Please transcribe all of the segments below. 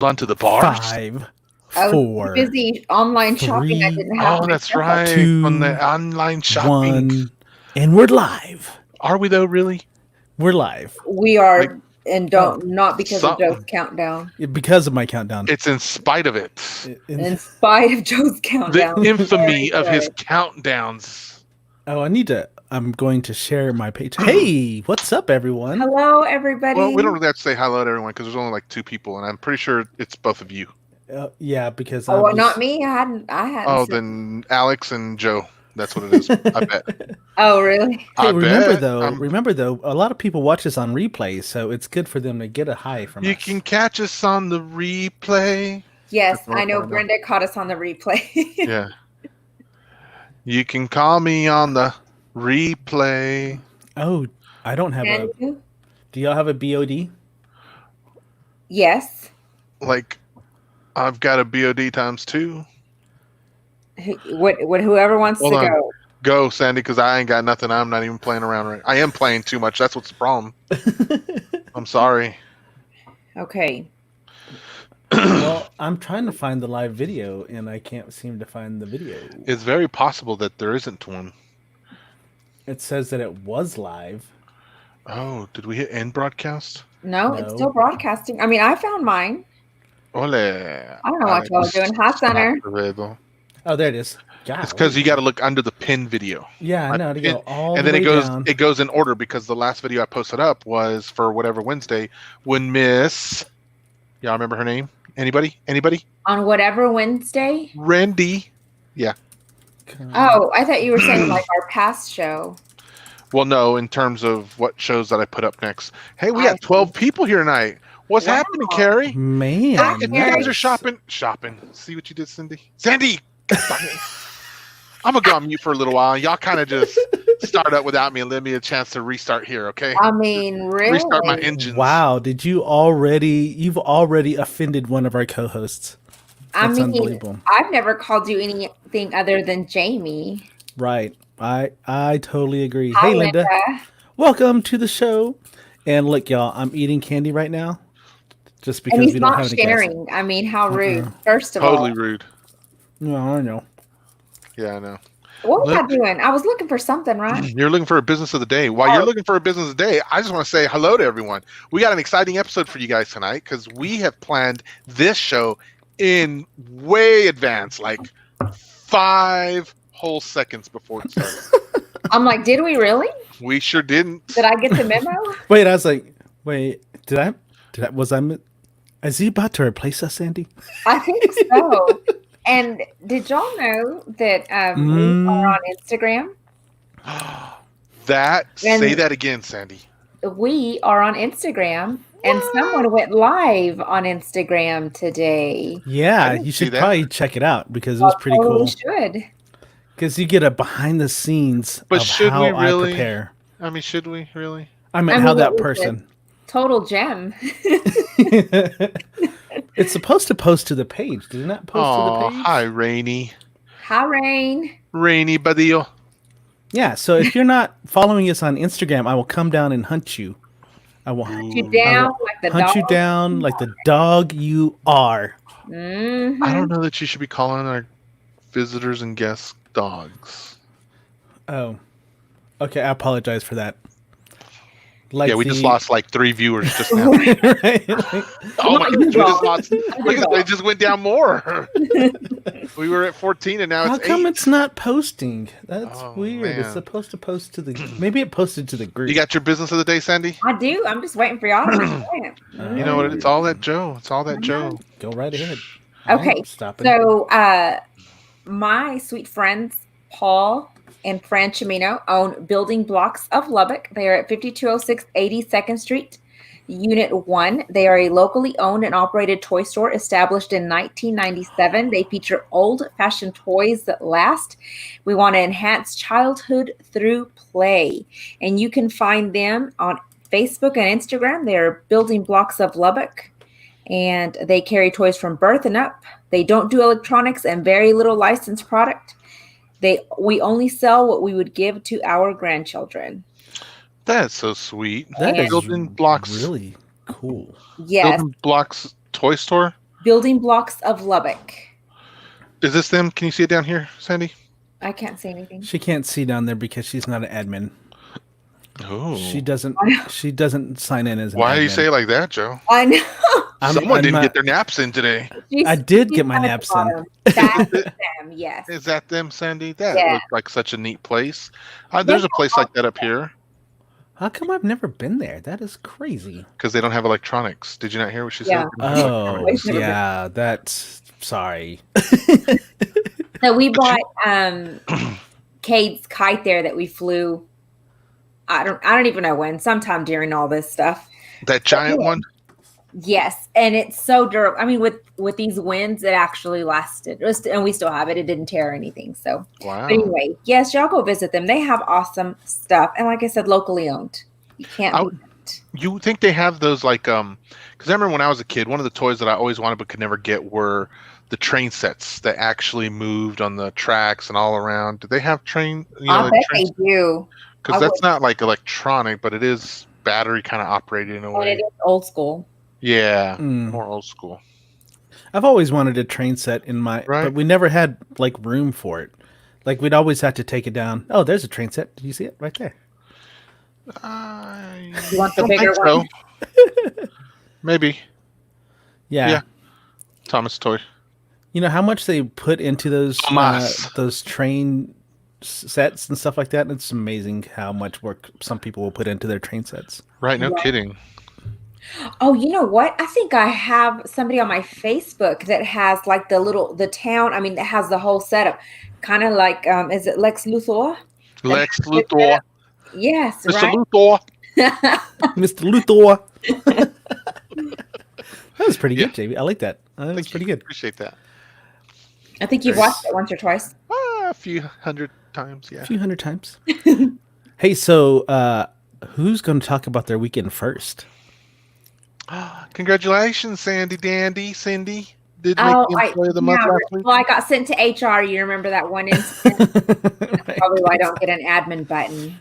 onto the bars? 5, I was 4, busy online shopping. I 3, didn't have Oh, my that's phone. right. 2, On the online shopping. 1, and we're live. Are we though, really? We're live. We are, Like, and don't not because of something. Joe's countdown. Because of my countdown. It's in spite of it. In spite of Joe's The countdown. infamy Very of his good. countdowns. I'm going to share my page. Hey, what's up, everyone? Hello, everybody. Well, we don't really have to say hello to everyone because there's only like 2 people, and I'm pretty sure it's both of you. Yeah, because Oh, well, not me. I hadn't. Oh, said- then Alex and Joe. That's what it is. I bet. Oh, really? Hey, I remember bet. though, a lot of people watch this on replay, so it's good for them to get a hi from You us. can catch us on the replay. Yes, That's what I I'm know. talking Brenda caught us on the replay. Yeah. You can call me on the replay. Oh, I don't have Can a. you? Do y'all have a BOD? Yes. Like, I've got a BOD times 2. Whoever wants Hold to on. go. Go, Sandy, because I ain't got nothing. I'm not even playing around right. I am playing too much. That's what's the problem. I'm sorry. Okay. Well, I'm trying to find the live video, and I can't seem to find the video. It's very possible that there isn't one. It says that it was live. Oh, did we hit end broadcast? No, it's still broadcasting. I mean, I found mine. Ole. I don't know what y'all are doing. Hi, Center. Oh, there it is. God, It's because you got to look under the pin video. Yeah, I know. To go all and the then way down. it goes in order because the last video I posted up was for whatever Wednesday when Miss, y'all remember her name? Anybody? On whatever Wednesday? Randy. Yeah. Oh, I thought you were saying like our past show. Well, no, in terms of what shows that I put up next. Hey, we got 12 people here tonight. What's happening, Carrie? Man. Hi, If you Carrie. guys are shopping. See what you did, Cindy? Sandy! I'm going to go on mute for a little while. Y'all kind of just start up without me and let me a chance to restart here, okay? I mean, really? Restart my engines. Wow, you've already offended one of our co-hosts. That's unbelievable. I've never called you anything other than Jamie. Right. I totally agree. Hi, Hey, Linda. Welcome to the show. And look, y'all, I'm eating candy right now. Just because and he's we don't not have any sharing. I mean, how rude. First of all. Totally rude. No, I know. Yeah, I know. What was I doing? I was looking for something, right? You're looking for a business of the day. While you're looking for a business of the day, I just want to say hello to everyone. We got an exciting episode for you guys tonight because we have planned this show in way advance, like 5 whole seconds before it starts. I'm like, did we really? We sure didn't. Did I get the memo? Wait, I was like, is he about to replace us, Sandy? I think so. And did y'all know that we are on Instagram? Say that again, Sandy. We are on Instagram, and someone went live on Instagram today. Yeah, you should probably check it out because it was pretty cool. Should. Because you get a behind the scenes But of should how we really? I prepare. I mean, should we really? I mean, how that person. Total gem. It's supposed to post to the page. Did it not post to the page? Hi, Rainy. Hi, Rain. Rainy Badillo. Yeah, so if you're not following us on Instagram, I will come down and hunt you. I will hunt you down like the dog. Hunt you down like the dog you are. Mm-hmm. I don't know that you should be calling our visitors and guests dogs. Oh. Okay, I apologize for that. Like we just lost like 3 viewers just now. Right? Oh my gosh, it just went down more. We were at 14 and now it's 8. How come it's not posting? That's weird. Man. It's supposed to post to the... Maybe it posted to the group. You got your business of the day, Sandy? I do. I'm just waiting for y'all to explain it. You know what? It's all that Joe. Go right ahead. Okay. Stop it. So my sweet friends, Paul and Fran Chimino, own Building Blocks of Lubbock. They are at 5206 82nd Street, Unit 1. They are a locally owned and operated toy store established in 1997. They feature old-fashioned toys that last. We want to enhance childhood through play. And you can find them on Facebook and Instagram. They're Building Blocks of Lubbock. And they carry toys from birth and up. They don't do electronics and very little licensed product. We only sell what we would give to our grandchildren. That's so sweet. That is Building Blocks. Really cool. Yes. Building Blocks toy store? Building Blocks of Lubbock. Is this them? Can you see it down here, Sandy? I can't say anything. She can't see down there because she's not an admin. Oh. She doesn't sign in as an Why admin. do you say it like that, Joe? I know. Someone didn't get their naps in today. I did get my naps in. That's them, yes. Is that them, Sandy? That Yeah. looks like such a neat place. There's a place like that up here How come I've never been there? That is crazy. because they don't have electronics. Did you not hear what she Yeah. said? They don't have Oh, electronics. yeah. That's sorry. So we bought Cade's kite there that we flew. I don't even know when. Sometime during all this stuff. That giant one? Yes, and it's so durable. I mean, with these winds, it actually lasted, and we still have it. It didn't tear anything. So, Wow. but anyway, yes, y'all go visit them. They have awesome stuff, and like I said, locally owned. You can't. beat it. You think they have those like because I remember when I was a kid, one of the toys that I always wanted but could never get were the train sets that actually moved on the tracks and all around. Do they have train? I bet they do. Because that's not like electronic, but it is battery kind of operated in a And way. it is old school. Yeah, Mm. more old school. I've always wanted a train set in my, Right. but we never had like room for it. Like we'd always have to take it down. Oh, there's a train set. Did you see it right there? You want the don't bigger think so. one? Maybe Yeah. Yeah. Thomas toy. You know how much they put into Tomas. those train sets and stuff like that. It's amazing how much work some people will put into their train sets. Right? No Yeah. kidding. Oh, you know what? I think I have somebody on my Facebook that has like the town. I mean, that has the whole setup. Kind of like, is it Lex Luthor? Lex Luthor. Yes, Mr. right. Luthor. Mr. Luthor. That was pretty Yeah. good, JB. I like that. That was Thank pretty you. good. Appreciate that. I think you've watched it once or twice. A few hundred times, yeah. A few hundred times. Hey, so who's going to talk about their weekend first? Congratulations, Sandy Dandy. Cindy did make Oh, the employee of the month last week. well, I got sent to HR. You remember that one incident? Right. Probably why I don't get an admin button.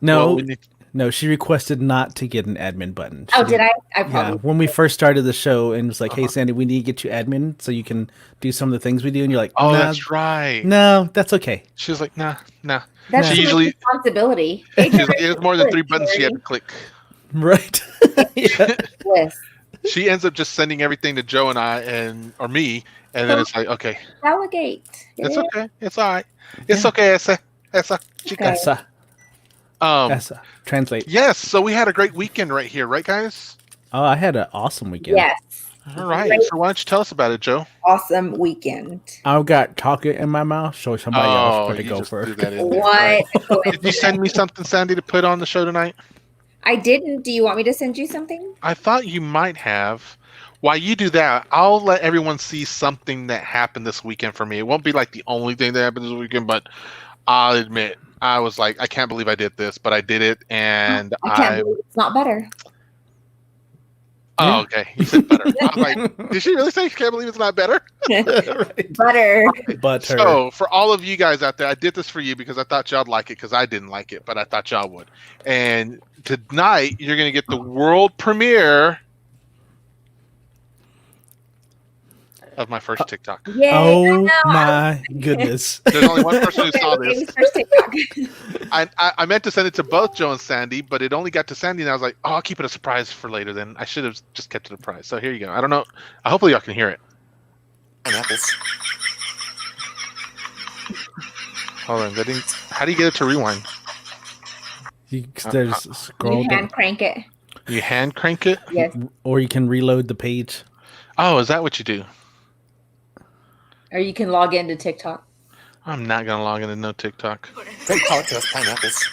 No, Well, we need- no, she requested not to get an admin button. Oh, She did I? I Yeah, probably. when we first started the show and it was like, hey, Uh-huh. Sandy, we need to get you admin so you can do some of the things we do. And you're like, Oh, nah, that's right. no, that's okay. She was like, nah. That's She too much usually- responsibility. She's like, it was more than 3 buttons she had to click. Right. Yeah. Yes. She ends up just sending everything to Joe and I or me, and then it's like, okay, Delegate. it's Yeah. okay, it's all right, it's okay, esa, chica. Okay. Essa. Um, Essa. Translate. yes, so we had a great weekend right here, right, guys? Oh, I had an awesome weekend. Yes. All right, Great. so why don't you tell us about it, Joe? Awesome weekend. I've got chocolate in my mouth, so somebody else better you go just first. threw that in there. What? Right. Did you send me something, Sandy, to put on the show tonight? I didn't. Do you want me to send you something? I thought you might have. While you do that, I'll let everyone see something that happened this weekend for me. It won't be like the only thing that happened this weekend, but I'll admit, I was like, I can't believe I did this, but I did it, and I can't believe it's not better. Oh, okay. You said butter. I was like, did she really say she can't believe it's not better? Right. Butter. Butter. So, for all of you guys out there, I did this for you because I thought y'all'd like it because I didn't like it, but I thought y'all would. And tonight, you're going to get the world premiere of my first TikTok. Yay. Oh I know. my goodness. There's only one person who saw this. Baby's first TikTok. I meant to send it to both Joe and Sandy, but it only got to Sandy, and I was like, oh, I'll keep it a surprise for later then. I should have just kept it a surprise. So here you go. I don't know. Hopefully y'all can hear it. Pineapples. Hold on. How do you get it to rewind? There's scroll You down, hand crank it. You hand crank it? Yes. or you can reload the page. Oh, is that what you do? Or you can log into TikTok. I'm not going to log into no TikTok. Great podcast pineapples.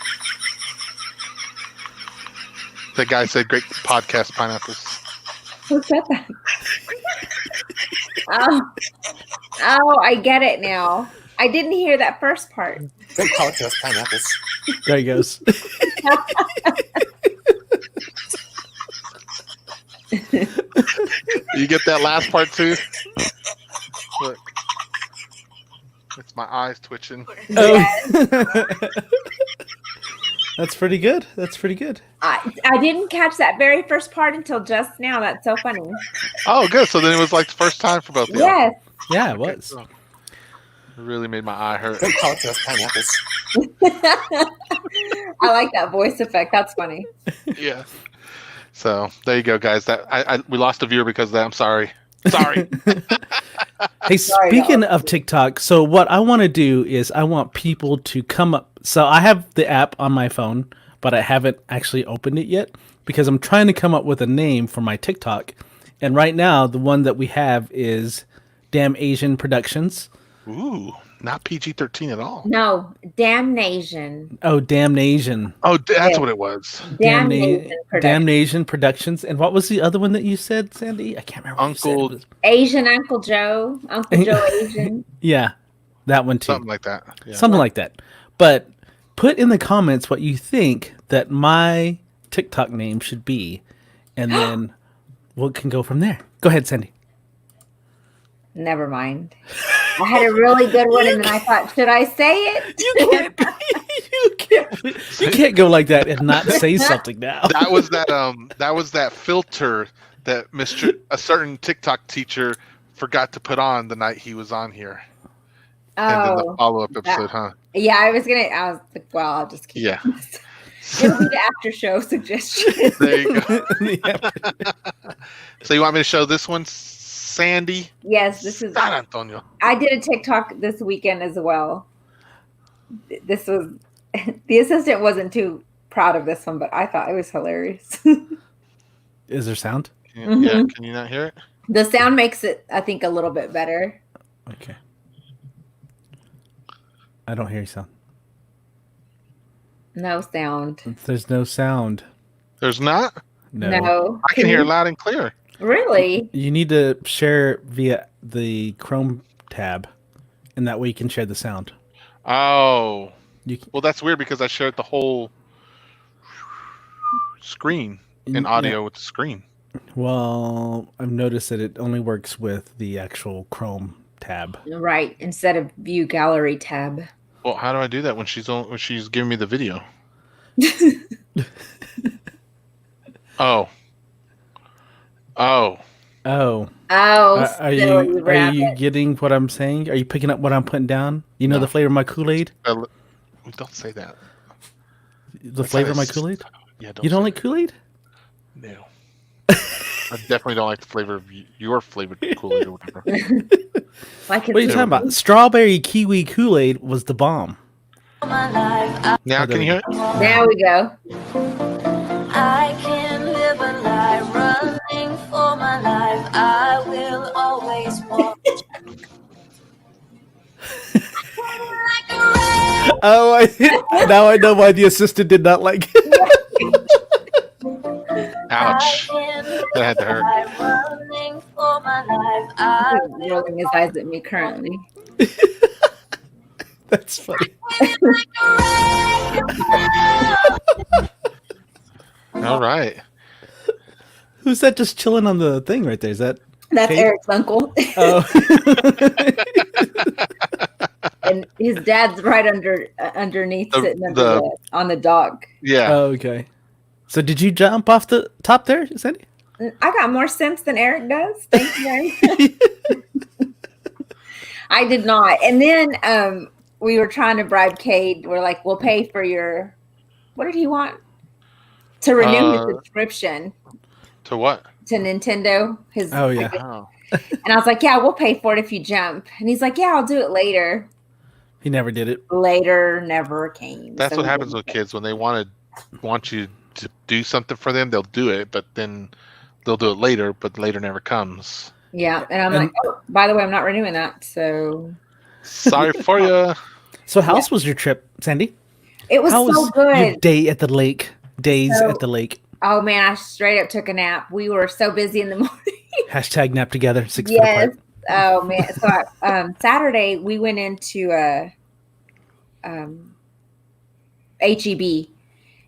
The guy said great podcast pineapples. Who said that? Oh, I get it now. I didn't hear that first part. Great podcast pineapples. There he goes. You get that last part too? Look. It's my eyes twitching. Oh. That's pretty good. That's pretty good. I didn't catch that very first part until just now. That's so funny. Oh, good. So then it was like the first time for both of you. Yes. Yeah, it Okay, was. cool. It really made my eye hurt. Great color to us pineapples. I like that voice effect. That's funny. Yeah. So there you go, guys. That we lost a viewer because of that. I'm sorry. Sorry. Hey, Sorry, speaking no. of TikTok, so what I want to do is I want people to come up. So I have the app on my phone, but I haven't actually opened it yet because I'm trying to come up with a name for my TikTok. And right now, the one that we have is Damn Asian Productions. Ooh, not PG-13 at all. No, damnation. Oh, Damnation. Oh, that's Yeah. what it was. Damnation. Damnation Productions. And what was the other one that you said, Sandy? I can't remember. what you said. Uncle- It was- Asian Uncle Joe. Uncle Joe Asian. Yeah, that one too. Something like that. Yeah. Something like that. But put in the comments what you think that my TikTok name should be, and then we can go from there. Go ahead, Sandy. Never mind. I had a really good one, and then I thought, should I say it? You can't go like that and not say something now. That was that filter that a certain TikTok teacher forgot to put on the night he was on here. And then the Oh, follow-up episode, huh? yeah. I was like, well, I'll just keep. Yeah. It. It'll be the after show suggestion. There you go. Yeah. So you want me to show this one, Sandy? Yes, this is. San Antonio. I did a TikTok this weekend as well. This was the assistant wasn't too proud of this one, but I thought it was hilarious. Is there sound? Yeah, Mhm. can you not hear it? The sound makes it, I think, a little bit better. Okay. I don't hear you sound. No sound. There's no sound. There's not? No. I can hear it loud and clear. Really? You need to share via the Chrome tab, and that way you can share the sound. Oh. You can, Well, that's weird because I shared the whole screen in audio with the screen. well, I've noticed that it only works with the actual Chrome tab. Right. Instead of view gallery tab. Well, how do I do that when she's giving me the video? Oh. Oh. Oh, Are silly you rabbit. getting what I'm saying? Are you picking up what I'm putting down? You know No. the flavor of my Kool-Aid? Don't say that. The flavor of my Kool-Aid? Yeah, You don't say like Kool-Aid? that. No. I definitely don't like the flavor of your flavored Kool-Aid or whatever. Like What are you talking about? Strawberry kiwi Kool-Aid was the bomb. Now, can you hear it? There we go. I can live a life running for my life. I will always walk. Oh, now I know why the assistant did not like it. Ouch. That had to hurt. Running for my life. I He's rolling his eyes at me currently. That's funny. All right. Who's that just chilling on the thing right there? Is that That's Kate? Eric's uncle. Oh. And his dad's right underneath, The- sitting the- on the dog. Yeah. Oh, okay. So did you jump off the top there, Sandy? I got more sense than Eric does. Thank you very much. I did not. And then we were trying to bribe Cade. We're like, we'll pay for your. What did he want? To renew his subscription To what? to Nintendo. His. Oh, yeah. Oh. And I was like, yeah, we'll pay for it if you jump. And he's like, yeah, I'll do it later. He never did it. Later never came. That's So what we happens didn't with kids when they want you to do something for them. They'll do it, but then they'll do it later. But later never comes. Yeah, and I'm And- like, oh, by the way, I'm not renewing that. So Sorry for you. So how was your trip, Sandy? it was How so was good. your day at the lake? Days So- at the lake. Oh man, I straight up took a nap. We were so busy in the morning. Hashtag nap together, 6 feet Yes. apart. Oh man. So Saturday we went into HEB,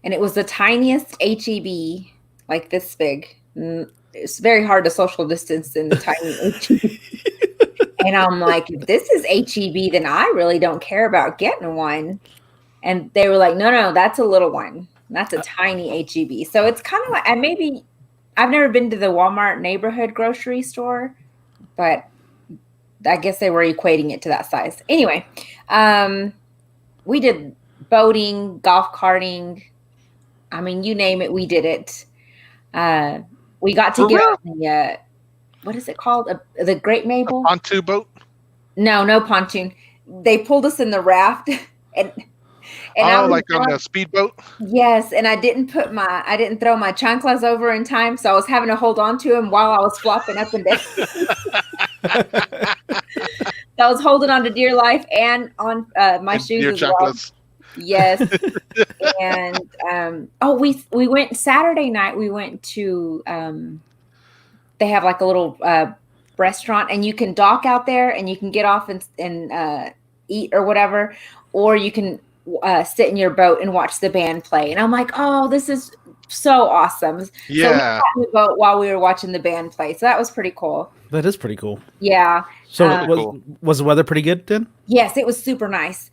and it was the tiniest HEB, like this big. It's very hard to social distance in the tiny HEB. And I'm like, if this is HEB, then I really don't care about getting one. And they were like, no, that's a little one. That's a tiny HEB. So it's kind of like, and maybe I've never been to the Walmart neighborhood grocery store, but I guess they were equating it to that size. Anyway, we did boating, golf carting. I mean, you name it, we did it. We got to For get real? on the what is it called? The Great A Mabel? pontoon boat? No pontoon. They pulled us in the raft, and I Oh, was like on down- the speedboat? yes, and I didn't throw my chanclas over in time, so I was having to hold on to him while I was flopping up and down. So I was holding on to dear life and on my And shoes deer as well. chocolates. Yes. And we went Saturday night. We went to they have like a little restaurant, and you can dock out there, and you can get off and eat or whatever, or you can sit in your boat and watch the band play. And I'm like, oh, this is so awesome. So we Yeah. sat in the boat while we were watching the band play. So that was pretty cool. That is pretty cool. Yeah. So Really cool. was the weather pretty good then? Yes, it was super nice.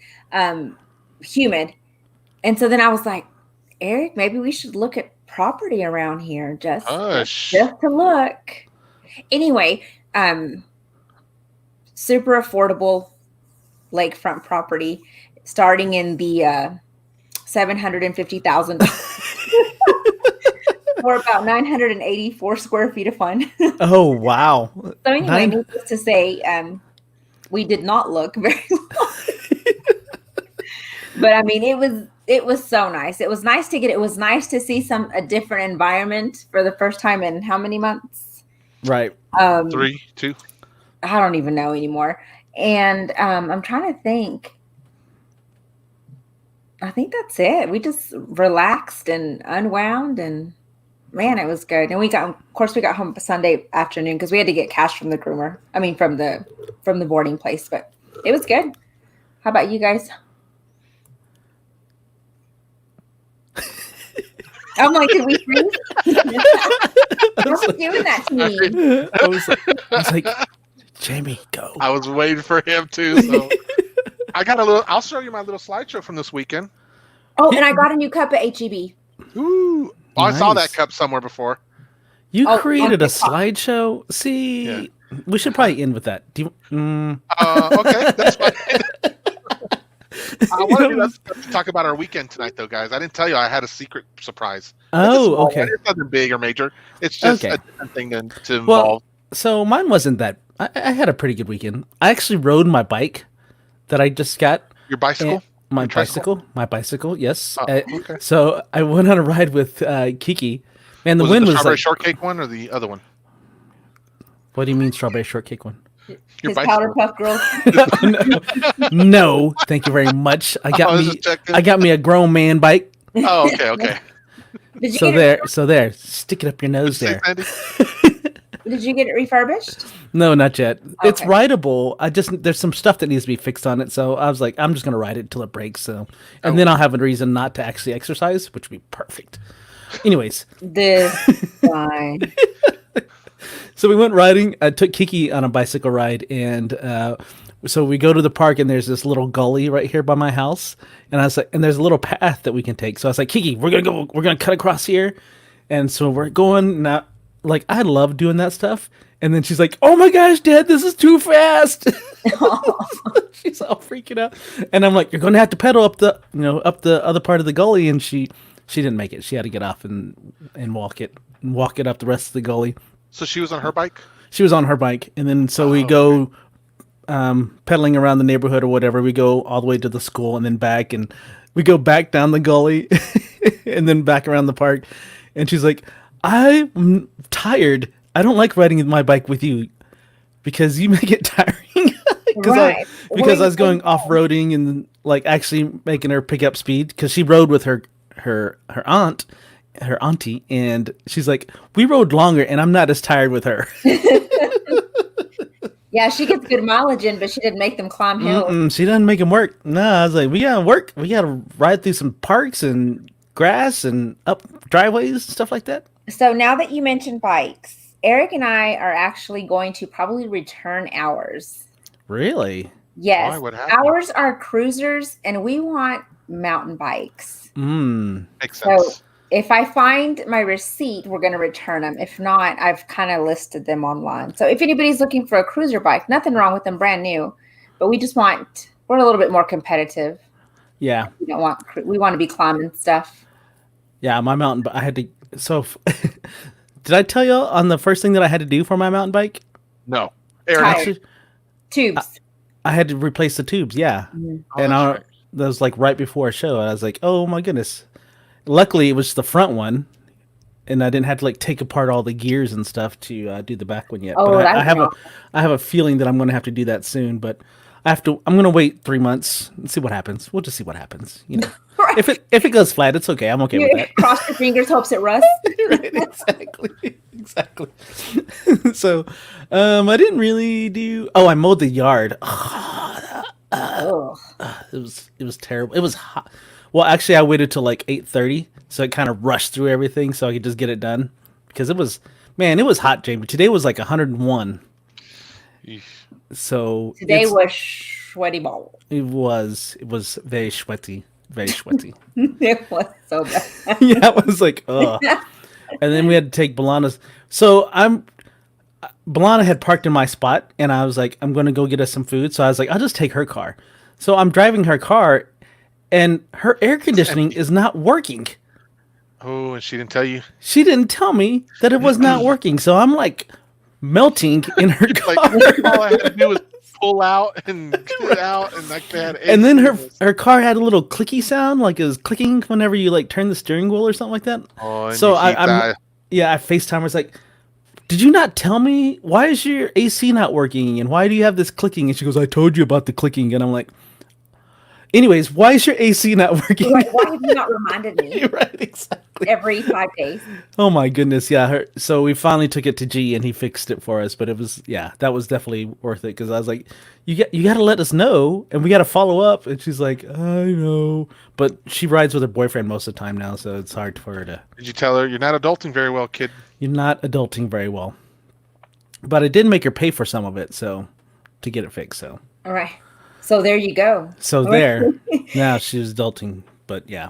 Humid. And so then I was like, Eric, maybe we should look at property around here just Hush. to look. Anyway, super affordable lakefront property starting in the $750,000 for about 984 square feet of fun. Oh wow. So anyway, Nine- needless to say, we did not look very long. But I mean, it was so nice. It was nice to see a different environment for the first time in how many months? Right. 3, 2. I don't even know anymore. And I'm trying to think. I think that's it. We just relaxed and unwound, and man, it was good. And we got home Sunday afternoon because we had to get cash from the groomer. I mean, from the boarding place, but it was good. How about you guys? I'm like, did we freeze? Don't be doing that to me. I was like, Jamie, go. I was waiting for him too. So I got a little. I'll show you my little slideshow from this weekend. Oh, and I got a new cup at HEB. Ooh, oh, I saw that Nice. cup somewhere before. You Oh, created on a TikTok. slideshow. See, Yeah. we should probably end with that. Do you? Okay, that's fine. I wanted to talk about our weekend tonight, though, guys. I didn't tell you I had a secret surprise. It's a Oh, small okay. one. It's nothing big or major. It's just Okay. a different thing to involve. Well, so mine wasn't that. I had a pretty good weekend. I actually rode my bike that I just got. Your bicycle? My Your tricycle? bicycle, yes. Oh, okay. So I went on a ride with Kiki. Man, the Was it wind the was strawberry like. shortcake one or the other one? What do you mean, strawberry shortcake one? Your His Powder bicycle. Puff Girls. No, thank you very much. I got I was me. just checking. I got me a grown man bike. Oh, okay. Did you So get there, stick it up your nose Say, there. Sandy? Did you get it refurbished? No, not yet. It's Okay. rideable. There's some stuff that needs to be fixed on it. So I was like, I'm just gonna ride it until it breaks. So, and then I'll have a reason not to actually exercise, which would be perfect. Anyways, This fine. so we went riding. I took Kiki on a bicycle ride, and so we go to the park, and there's this little gully right here by my house, and I was like, and there's a little path that we can take. So I was like, Kiki, we're gonna cut across here, and so we're going now. Like I love doing that stuff, and then she's like, "Oh my gosh, Dad, this is too fast." She's all freaking out, and I'm like, "You're gonna have to pedal up the other part of the gully," and she didn't make it. She had to get off and walk it up the rest of the gully. So she was on her bike? She was on her bike, and then so we go pedaling around the neighborhood or whatever. We go all the way to the school and then back, and we go back down the gully and then back around the park. And she's like, "I'm tired. I don't like riding my bike with you because you make it tiring." Right. Because I was going off-roading and like actually making her pick up speed because she rode with her auntie, and she's like, "We rode longer, and I'm not as tired with her." Yeah, she gets good mileage in, but she didn't make them climb hills. She doesn't make them work. No, I was like, we gotta work. We gotta ride through some parks and grass and up driveways and stuff like that. So now that you mentioned bikes, Eric and I are actually going to probably return ours. Really? Yes. Why? What happened? Ours are cruisers, and we want mountain bikes. Makes So sense. if I find my receipt, we're going to return them. If not, I've kind of listed them online. So if anybody's looking for a cruiser bike, nothing wrong with them, brand new, but we're a little bit more competitive. Yeah. We want to be climbing stuff. Yeah, my mountain bike. I had to. So, did I tell you on the first thing that I had to do for my mountain bike? No. Aaron, Tires. Actually, Tubes. I had to replace the tubes. Yeah, Mhm. and that's right. that was like right before a show. I was like, oh my goodness. Luckily, it was the front one, and I didn't have to like take apart all the gears and stuff to do the back one yet. Oh, but that's wrong. I have a feeling that I'm going to have to do that soon. But I'm going to wait 3 months and see what happens. We'll just see what happens. You know, Right. if it goes flat, it's okay. I'm okay with that. Cross your fingers, hopes it rusts. Right, exactly. So, I didn't really do. Oh, I mowed the yard. Oh. It was terrible. It was hot. Well, actually, I waited till like 8:30, so it kind of rushed through everything, so I could just get it done. Because it was hot, Jamie. Today was like 101. Eesh. So Today was sweaty ball. it was very sweaty, very sweaty. It was so bad. Yeah, it was like ugh. And then we had to take Balana's. So Balana had parked in my spot, and I was like, I'm going to go get us some food. So I was like, I'll just take her car. So I'm driving her car, and her air conditioning is not working. Oh, and she didn't tell you? She didn't tell me that it was not working. So I'm like melting in her car. Like, all I had to do was pull out and get out, and like they had And then her car had a little clicky sound, like it was clicking whenever you like turn the steering wheel or something like that. Oh, and So you keep that. I FaceTime. I was like, "Did you not tell me? Why is your AC not working? And why do you have this clicking?" And she goes, "I told you about the clicking." And I'm like, "Anyways, why is your AC not working?" Like, why have you not reminded me Right, exactly. every 5 days? Oh my goodness, yeah. So we finally took it to G, and he fixed it for us. But it was, that was definitely worth it because I was like, you got to let us know, and we got to follow up. And she's like, I know, but she rides with her boyfriend most of the time now, so it's hard for her to. Did you tell her you're not adulting very well, kid? You're not adulting very well. But I did make her pay for some of it, so to get it fixed. So All right. So there you go. so there. Now she's adulting, but yeah.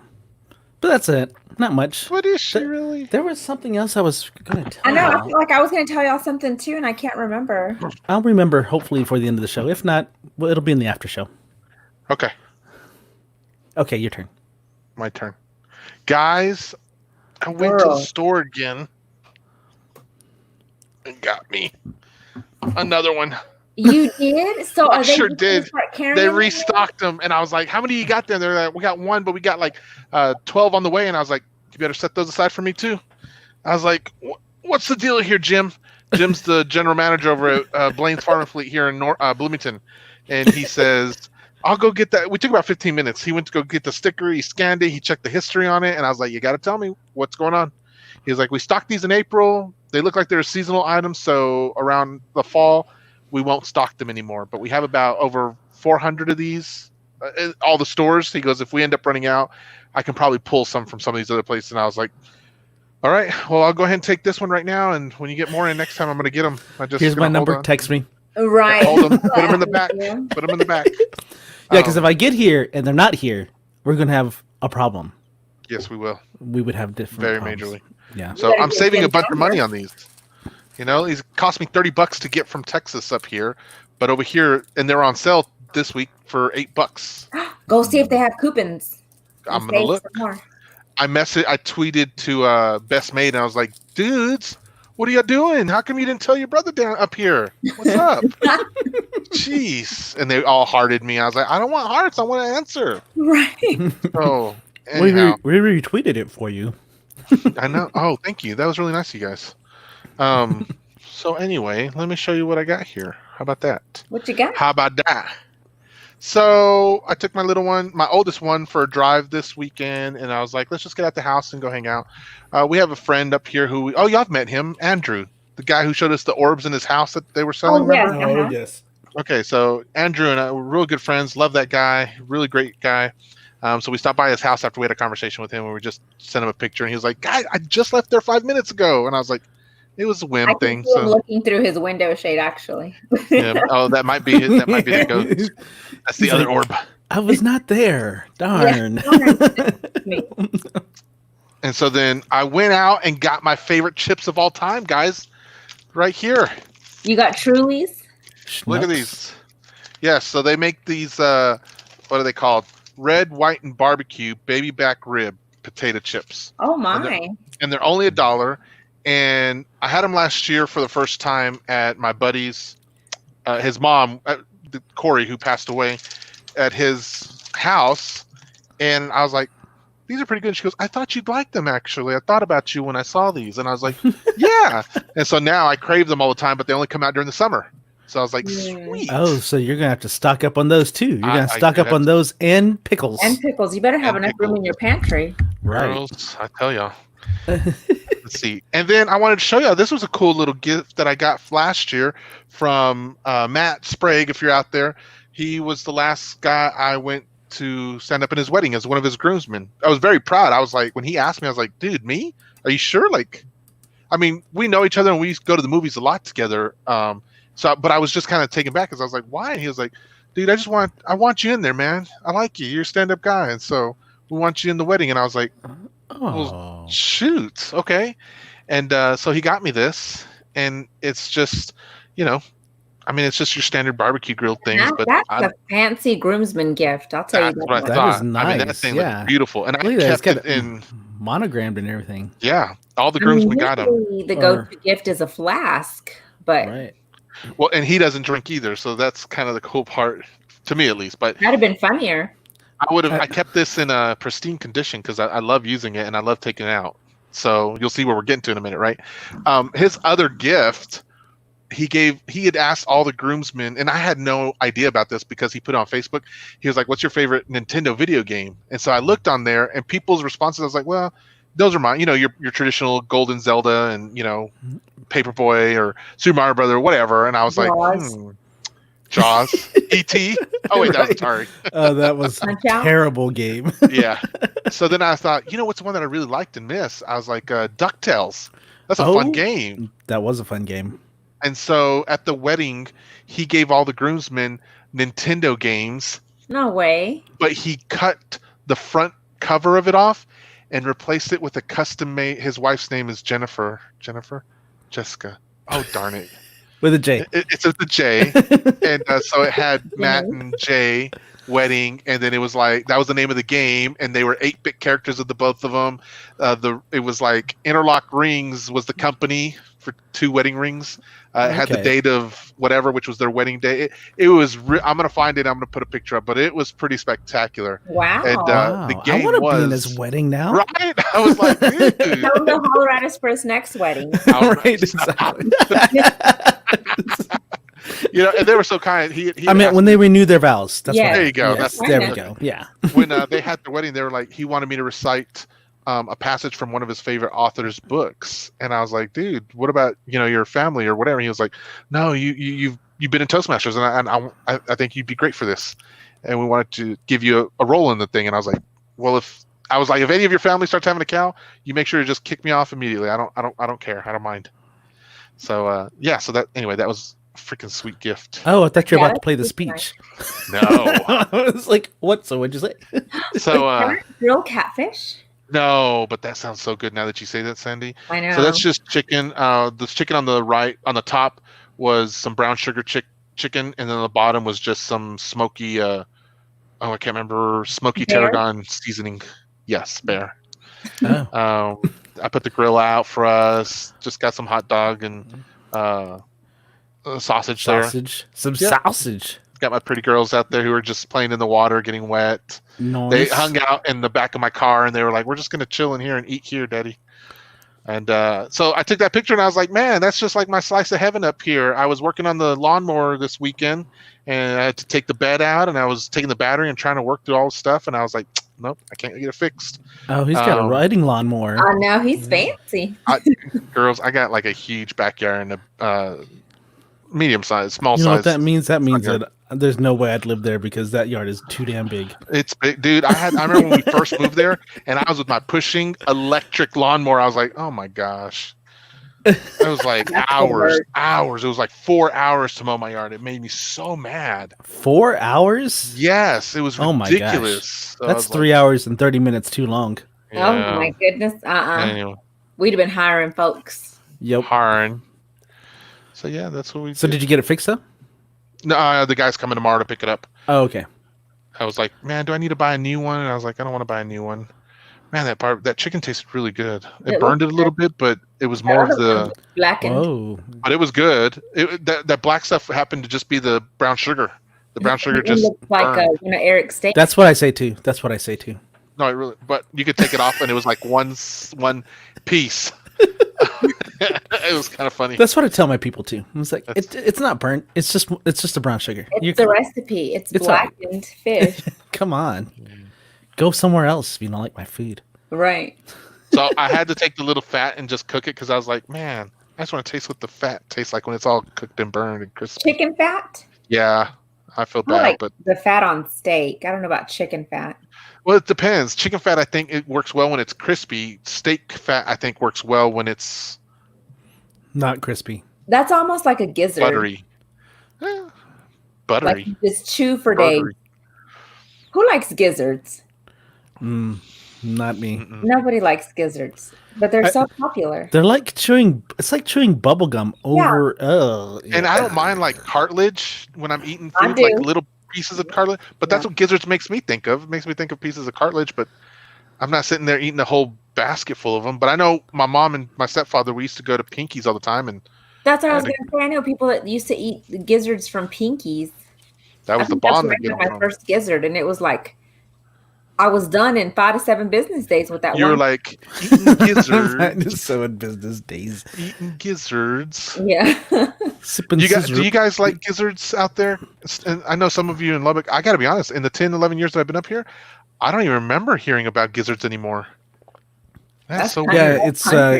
But that's it. Not much. What is she really? There was something else I was going to tell I know. I y'all. feel like I was going to tell y'all something too, and I can't remember. I'll remember hopefully for the end of the show. If not, well, it'll be in the after show. Okay, Okay, your turn. my turn. Guys, I went to the Girl. store again and got me another one. You did? So I are they sure just gonna did. start carrying They them again? restocked them, and I was like, "How many you got there?" They're like, "We got one, but we got like 12 on the way." And I was like, "You better set those aside for me too." I was like, "What's the deal here, Jim?" Jim's the general manager over at Blaine's Farm and Fleet here in Bloomington, and he says, "I'll go get that." We took about 15 minutes. He went to go get the sticker. He scanned it. He checked the history on it, and I was like, "You got to tell me what's going on." He was like, "We stocked these in April. They look like they're seasonal items, so around the fall, we won't stock them anymore. But we have about over 400 of these in all the stores." He goes, "If we end up running out, I can probably pull some from some of these other places." And I was like, "All right, well, I'll go ahead and take this one right now. And when you get more in next time, I'm going to get them." Here's my number. Text me. Right. Hold them. Put them in the back. Yeah. Put them in the back. Yeah, because if I get here and they're not here, we're going to have a problem. Yes, we will. We would have different Very problems. majorly. Yeah. So gotta I'm get saving a them bunch of money somewhere. on these. You know, these cost me $30 to get from Texas up here, but over here, and they're on sale this week for $8. Go see if they have coupons. I'm And gonna save look. some more. I tweeted to Best Made, and I was like, "Dudes, what are you doing? How come you didn't tell your brother down up here? What's up?" Jeez. And they all hearted me. I was like, "I don't want hearts. I want to answer." Right. So anyhow, We retweeted it for you. I know. Oh, thank you. That was really nice of you guys. So anyway, let me show you what I got here. How about that? What you got? How about that? So I took my little one, my oldest one, for a drive this weekend, and I was like, let's just get out the house and go hang out. We have a friend up here who, y'all have met him, Andrew, the guy who showed us the orbs in his house that they were selling. Oh, yes. remember? Uh-huh. yes. Okay, so Andrew and I were real good friends. Love that guy. Really great guy. So we stopped by his house after we had a conversation with him, and we just sent him a picture, and he was like, "Guy, I just left there 5 minutes ago," and I was like, "It was a whim I thing." can see him So looking through his window shade, actually. yeah. Oh, that might be it. That might be the ghost. That's the He's other like- orb. I was not there. Darn. Me. And so then I went out and got my favorite chips of all time, guys. Right here. You got Trulies? Look at these. Yes, so they make these what are they called? Red, white, and barbecue baby back rib potato chips. Oh my. And they're only $1. And I had them last year for the first time at my buddy's, his mom, Corey, who passed away, at his house. And I was like, these are pretty good. She goes, I thought you'd like them, actually. I thought about you when I saw these. And I was like, yeah. And so now I crave them all the time, but they only come out during the summer. So I was like, sweet. Oh, so you're going to have to stock up on those too. You're going to stock up on to. those and pickles. And pickles. You better have enough room in your pantry. Right. Girls, I tell y'all. Let's see. And then I wanted to show you, this was a cool little gift that I got last year from Matt Sprague, if you're out there. He was the last guy I went to stand up in his wedding as one of his groomsmen. I was very proud. I was like, when he asked me, I was like, dude, me? Are you sure? Like, I mean, we know each other and we go to the movies a lot together. But I was just kind of taken back because I was like, why? And he was like, dude, I want you in there, man. I like you. You're a stand-up guy. And so we want you in the wedding. And I was like, well, shoot. Okay. And so he got me this, and it's just, it's just your standard barbecue grilled things. That's a fancy groomsman gift. I'll tell you that. That is nice. I mean, that thing looks beautiful. And I kept it in monogrammed and everything. Yeah. All the groomsmen got them. The go-to gift is a flask, but right. Well, and he doesn't drink either, so that's kind of the cool part, to me at least. But that'd have been funnier. I kept this in a pristine condition because I love using it and I love taking it out. So you'll see where we're getting to in a minute, right? His other gift, he had asked all the groomsmen, and I had no idea about this because he put it on Facebook. He was like, "What's your favorite Nintendo video game?" And so I looked on there, and people's responses, I was like, "Well, those are mine. Your traditional Golden Zelda and Paperboy or Super Mario Brother or whatever." And I was like, Jaws, E.T. Oh wait, that was Atari. That was a terrible game. Yeah. So then I thought, what's one that I really liked and missed? I was like, DuckTales. That's a fun game. That was a fun game. And so at the wedding, he gave all the groomsmen Nintendo games. No way. But he cut the front cover of it off and replaced it with a custom made. His wife's name is Jessica. Oh, darn it. With a J. It's with a J. And so it had Matt and Jay wedding, and then it was like, that was the name of the game, and they were 8-bit characters of the both of them. It was like Interlock Rings was the company for 2 wedding rings. It had the date of whatever, which was their wedding day. It was, I'm going to find it, I'm going to put a picture up, but it was pretty spectacular. Wow. And the game I want to be in his wedding now. Right? I was like, dude. Tell him to holler at us for his next wedding. Right, exactly. And they were so kind. I mean, when they renew their vows. That's Yeah. There you go. Yes, That's there we go. Yeah. When they had the wedding, they were like, he wanted me to recite a passage from one of his favorite author's books, and I was like, dude, what about your family or whatever? And he was like, no, you've been in Toastmasters, and I think you'd be great for this, and we wanted to give you a role in the thing. And I was like, well, if any of your family starts having a cow, you make sure to just kick me off immediately. I don't care. I don't mind. So so that was a freaking sweet gift. Oh, I thought you were about to play the speech. No. I was like, what? So what'd you say? So grill catfish? No, but that sounds so good now that you say that, Sandy. I know. So that's just chicken. This chicken on the top was some brown sugar chicken, and then on the bottom was just some smoky. I can't remember, smoky tarragon seasoning. Yes, bear. Oh. I put the grill out for us. Just got some hot dog and sausage there. Some sausage. Got my pretty girls out there who were just playing in the water, getting wet. Nice. They hung out in the back of my car, and they were like, "We're just gonna chill in here and eat here, Daddy." And so I took that picture, and I was like, "Man, that's just like my slice of heaven up here." I was working on the lawnmower this weekend, and I had to take the bed out, and I was taking the battery and trying to work through all the stuff, and I was like, "Nope, I can't get it fixed." Oh, he's got a riding lawnmower. Oh, no, he's fancy. Girls, I got like a huge backyard and a medium size, small size. You know what that means? That means that there's no way I'd live there because that yard is too damn big. It's big, dude. I remember when we first moved there, and I was with my pushing electric lawnmower. I was like, oh my gosh. It was like That's the hours. word. It was like 4 hours to mow my yard. It made me so mad. 4 hours? Yes, it was Oh my gosh. ridiculous. So I That's was 3 hours and 30 minutes too long. yeah. Oh my goodness. Anyway, We'd have been hiring folks. Yep. Harn. So yeah, that's what we So did you get it fixed though? No, the guy's coming tomorrow to pick it up. Oh, okay. I was like, man, do I need to buy a new one? And I was like, I don't want to buy a new one. Man, that chicken tasted really good. It It burned it looked a little bit, but it was more of the. Blackened. Whoa. But it was good. That black stuff happened to just be the brown sugar. The brown sugar It just looked like burned. Eric steak. That's what I say too. That's what I say too. No, it really. But you could take it off, and it was like one piece. It was kind of funny. That's what I tell my people too. I was like, it's not burnt. It's just a brown sugar. It's the recipe. It's It's all right. blackened fish. Come on. Go somewhere else if you don't like my food. Right. So I had to take the little fat and just cook it because I was like, man, I just want to taste what the fat tastes like when it's all cooked and burned and crispy. Chicken fat? Yeah, I feel I bad, like but the fat on steak. I don't know about chicken fat. well, it depends. Chicken fat, I think it works well when it's crispy. Steak fat, I think, works well when it's Not crispy. That's almost like a gizzard. buttery. Buttery. Like you just chew for days. Buttery. Who likes gizzards? Not me. Mm-mm. Nobody likes gizzards, but they're so popular. They're like chewing. It's like chewing bubble gum over. Oh, And I don't mind like cartilage when I'm eating I food, like do. little pieces of cartilage. But that's what gizzards makes me think of. It makes me think of pieces of cartilage, but I'm not sitting there eating a whole basket full of them. But I know my mom and my stepfather, we used to go to Pinky's all the time, and That's what I was going to say. I know people that used to eat the gizzards from Pinkies. that was I the think that's bond where that I get had my first gizzard, and it was like I was done in 5 to 7 business days with that You one. were like eating gizzards, Just so in business days. eating gizzards. Yeah. Sipping Do scissor. you guys like gizzards out there? And I know some of you in Lubbock. I got to be honest. In the 10, 11 years that I've been up here, I don't even remember hearing about gizzards anymore. That's so kinda- weird. Yeah,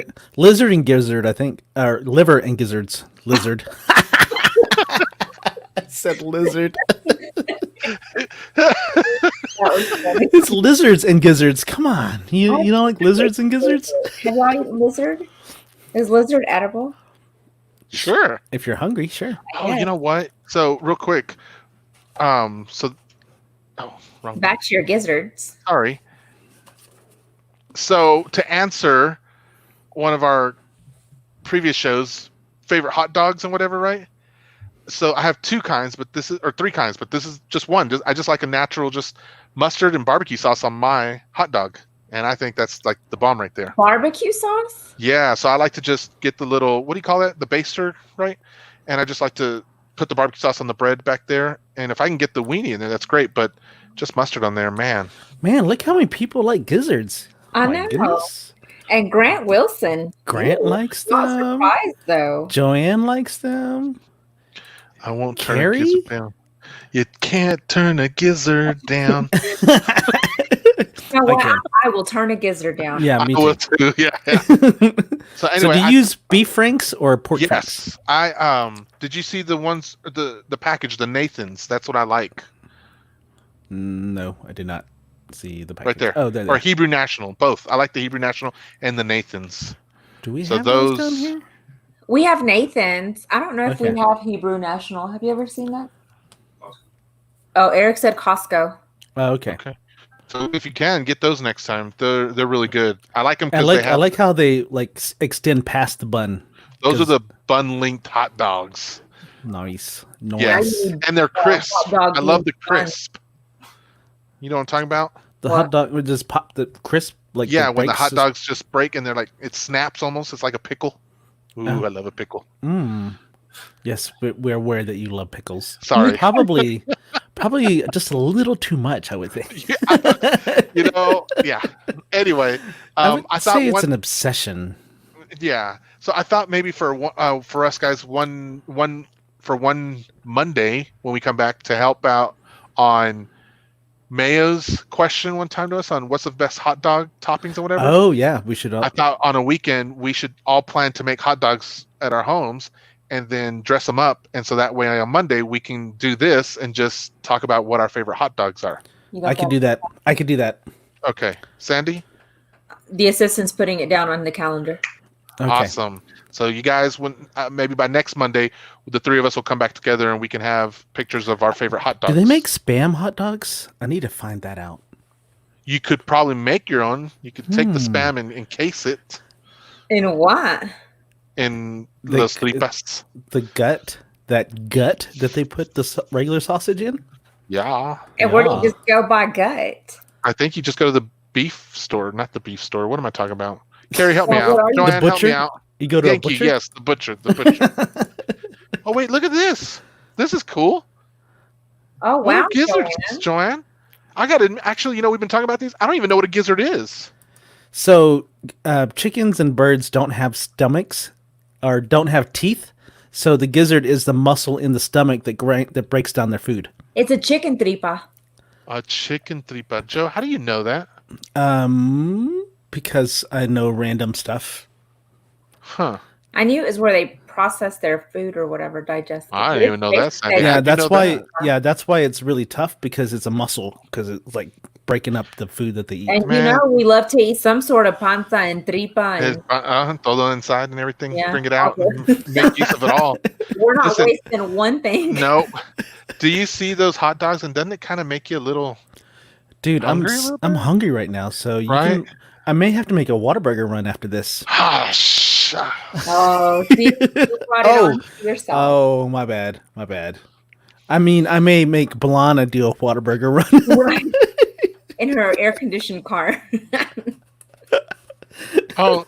it's lizard and gizzard, I think, or liver and gizzards. Lizard. I said lizard. That was funny. It's lizards and gizzards. Come on, you don't like lizards and gizzards? Have y'all eaten lizard? Is lizard edible? Sure. If you're hungry, sure. Oh, you know what? So real quick, wrong. Back to your gizzards. Sorry. So to answer one of our previous shows, favorite hot dogs and whatever, right? So I have 2 kinds, but this is, or 3 kinds, but this is just one. I just like a natural, just mustard and barbecue sauce on my hot dog, and I think that's like the bomb right there. Barbecue sauce? Yeah, so I like to just get the little, what do you call that? The baster, right? And I just like to put the barbecue sauce on the bread back there, and if I can get the weenie in there, that's great. But just mustard on there, man. Man, look how many people like gizzards. I My know. goodness. And Grant Wilson. Grant Ooh, likes not them. surprised though. Joanne likes them. I won't turn Carrie? a gizzard down. You can't turn a gizzard down. You know what? Okay. I will turn a gizzard down. Yeah, me I will too. too. Yeah. So So anyway, do you use beef franks or pork franks? yes, I did you see the ones the package, the Nathans? That's what I like No, I did not see the package. right there. Oh, there. Or Hebrew National, both. I like the Hebrew National and the Nathans. Do we so have those down those- here? We have Nathan's. I don't know if Okay. we have Hebrew National. Have you ever seen that? Oh, Eric said Costco. Oh, okay. So if you can get those next time, they're really good. I like them I because like they have I like how they extend past the bun. those are 'cause- the bun linked hot dogs. Nice. Yes, need, and they're crisp. hot dog I love the meat bun. crisp. You know what I'm talking about? The What? hot dog would just pop the crisp like Yeah, when the breaks hot just- dogs just break and they're like it snaps almost. It's like a pickle. Ooh, Oh. I love a pickle. Yes, we're aware that you love pickles. Sorry. Probably just a little too much, I would think. You know, yeah. Anyway, I would I thought say it's one, an obsession. yeah. So I thought maybe for us guys one Monday when we come back to help out on Mayo's question one time to us on what's the best hot dog toppings or whatever. Oh yeah, we should. I thought on a weekend we should all plan to make hot dogs at our homes and then dress them up, and so that way on Monday we can do this and just talk about what our favorite hot dogs are. You got I could that? do that. I could do that. Okay, Sandy. The assistant's putting it down on the calendar. Okay. Awesome. So you guys, when maybe by next Monday, the three of us will come back together and we can have pictures of our favorite hot dogs. Do they make Spam hot dogs? I need to find that out. You could probably make your own. You could take the Spam and encase it In what? in The- los tripas. The gut that they put the regular sausage in. Yeah. And where do Yeah. you just go by gut? I think you just go to the beef store, not the beef store. What am I talking about? Carrie, help me Well, what out. are you- Joanne, The help me butcher? out. You go to Yankee, a butcher. yes, the butcher. The butcher. Oh wait, look at this. This is cool. Oh, What wow. are gizzards, Joanne. Joanne? I got to actually, we've been talking about these. I don't even know what a gizzard is. So, chickens and birds don't have stomachs or don't have teeth. So the gizzard is the muscle in the stomach that breaks down their food. It's a chicken tripa. A chicken tripa. Joe, how do you know that? Because I know random stuff. Huh. I knew it was where they process their food or whatever, digest it. I didn't even know that, Sandy. Yeah, How'd you that's know why. that? Yeah, that's why it's really tough because it's a muscle because it's like breaking up the food that they eat. And Man. you know, we love to eat some sort of panza and tripa. It's, And todo inside and everything. Yeah, Bring it out. all And make use of it all. we're not Listen. wasting one thing. No. Do you see those hot dogs? And doesn't it kind of make you a little... Dude, Hungry a little I'm bit? hungry right now, so you Right? can. I may have to make a Whataburger run after this. Ah, shucks. Oh, see, you brought it Oh. on yourself. Oh, my bad. My bad. I mean, I may make Blana do a Whataburger run. Right. In her air-conditioned car. Oh,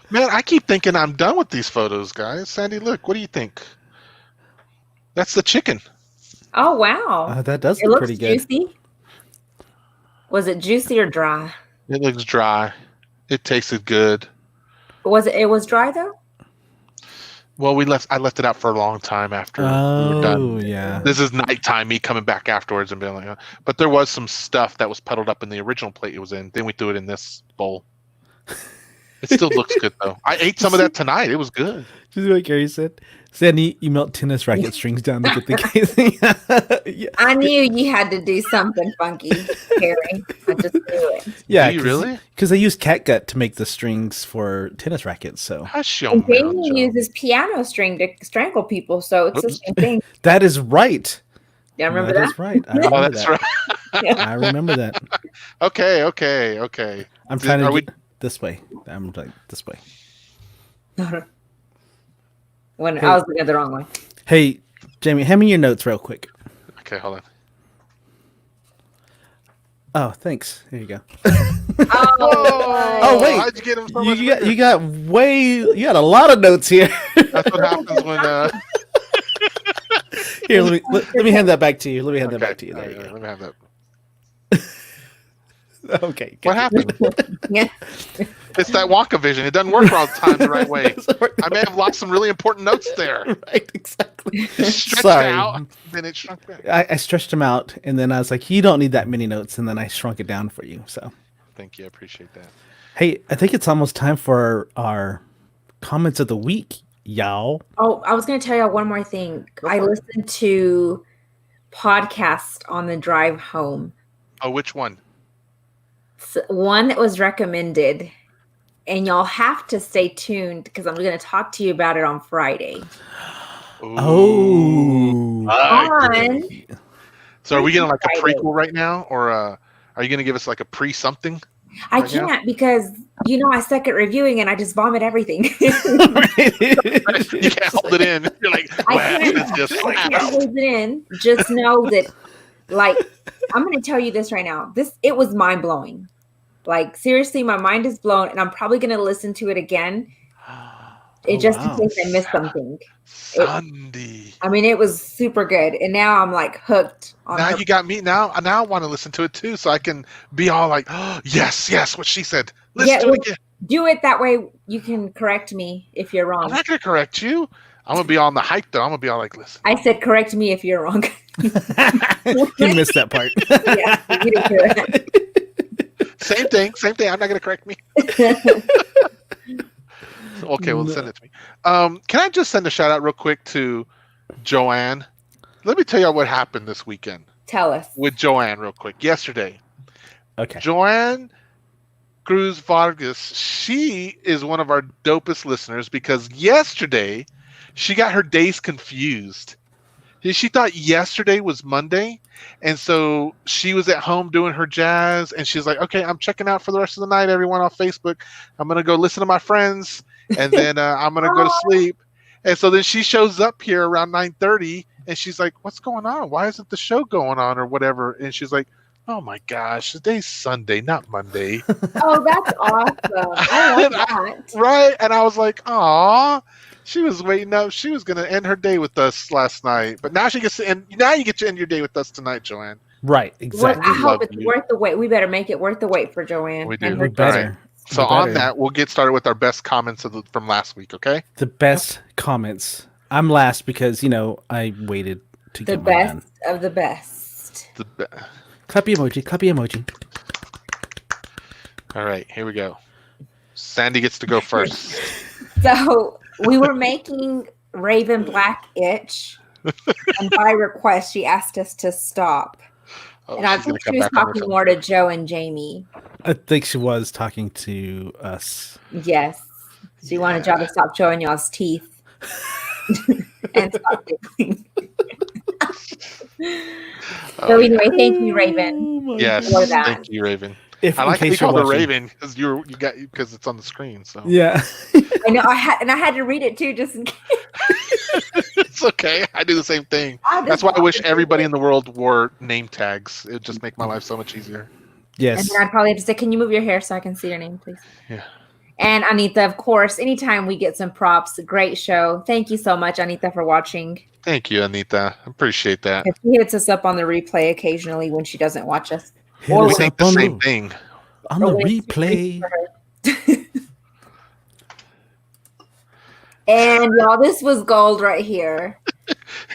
man, I keep thinking I'm done with these photos, guys. Sandy, look, what do you think? That's the chicken. Oh, wow. That does It look looks pretty good. juicy. Was it juicy or dry? It looks dry. It tasted good. It was dry though? Well, I left it out for a long time after we were done. Oh, yeah. This is nighttime, me coming back afterwards and being like, but there was some stuff that was puddled up in the original plate it was in. Then we threw it in this bowl. It still looks good though. I ate some of that tonight. It was good. Just what Gary said. Sandy, you melt tennis racket strings down to get the casing. Yeah. I knew you had to do something funky, Harry. I just knew it. Yeah, Do you really? Because they use cat gut to make the strings for tennis rackets. So Hush your And mouth, Jamie Joe. uses piano string to strangle people, so it's the same thing. that is right. Yeah, remember That that? is right. I Oh, remember that's that. right. I remember that. Okay. I'm trying to Are we- get this way. I'm like this way. When I was looking at the wrong way. Hey, Jamie, hand me your notes real quick. Okay, hold on. Oh, thanks. Here you go. Oh, wait. How'd you get them so much You got bigger? you got a lot of notes here. That's what happens when. Here, let me hand that back to you. Let me hand that back to you. There Okay, you let me have that. go. Okay. What happened? yeah. It's that Wonka vision. It doesn't work all the time the right way. I may have lost some really important notes there. Right, exactly. It stretched Sorry. out, then it shrunk back. I stretched them out, and then I was like, "You don't need that many notes," and then I shrunk it down for you. So, Thank you. I appreciate that. hey, I think it's almost time for our comments of the week, y'all. Oh, I was going to tell you one more thing. I listened to podcasts on the drive home. Oh, which one? One that was recommended, and y'all have to stay tuned because I'm going to talk to you about it on Friday. Oh, On So are we getting like a Friday. prequel right now, or are you going to give us like a pre something? I Right now? can't because I suck at reviewing and I just vomit everything. You can't hold it in. You're like, I "Wow, can't, this just I can't slaps." hold it in. Just know that, like, I'm going to tell you this right now. It was mind blowing. Like, seriously, my mind is blown, and I'm probably going to listen to it again, wow. in case I missed something. Sunday. I mean, it was super good, and now I'm like hooked on. Now her. you got me. Now I want to listen to it too, so I can be all like, "Oh, yes, what she said." Listen to well, it again. do it that way. You can correct me if you're I'm wrong. not gonna correct you. I'm gonna be on the hype though. I'm gonna be all like, "Listen." I said correct me if you're wrong. You missed that part. Yeah, you didn't hear that. Same thing. I'm not gonna correct me. Okay, well, send it to me. Can I just send a shout out real quick to Joanne? Let me tell you what happened this weekend Tell us. with Joanne real quick. Yesterday, Okay. Joanne Cruz Vargas, she is one of our dopest listeners because yesterday she got her days confused. She thought yesterday was Monday, and so she was at home doing her jazz, and she's like, "Okay, I'm checking out for the rest of the night. Everyone on Facebook, I'm gonna go listen to my friends, and then I'm gonna go to sleep." And so then she shows up here around 9:30, and she's like, "What's going on? Why isn't the show going on or whatever?" And she's like, "Oh my gosh, today's Sunday, not Monday." Oh, that's awesome. I love And that. Right? And I was like, "Aw." She was waiting up. She was gonna end her day with us last night, but now she gets to end. Now you get to end your day with us tonight, Joanne. Right, Well, exactly. I love hope it's you. worth the wait. We better make it worth the wait for Joanne. We and do. her We better. kids. So We on better. that, we'll get started with our best comments from last week. Okay. The best comments. I'm last because I waited to The get mine done. best of the best. Clappy emoji. Clappy emoji. All right, here we go. Sandy gets to go first. So we were making Raven Black itch, and by request, she asked us to stop. Oh, And I she's gonna think come she was back on her talking phone. more to Joe and Jamie. I think she was talking to us. Yes. She wanted y'all to stop showing y'all's teeth and stop giggling. Oh, So yeah. anyway, thank you, Raven. Yes, for that. thank you, Raven. If I in like to be case you're called the watching. Raven because it's on the screen. So Yeah. I know I had to read it too, just in case. it's okay. I do the same thing. That's why I wish everybody in the world wore name tags. It would just make my life so much easier. And Yes. then I'd probably have to say, "Can you move your hair so I can see your name, please?" Yeah. And Anita, of course, anytime we get some props, great show. Thank you so much, Anita, for watching. Thank you, Anita. I appreciate that. If she hits us up on the replay occasionally when she doesn't watch us. Hit Or us We think up the on same the, thing. on or the when it's too replay. late for her. And y'all, this was gold right here.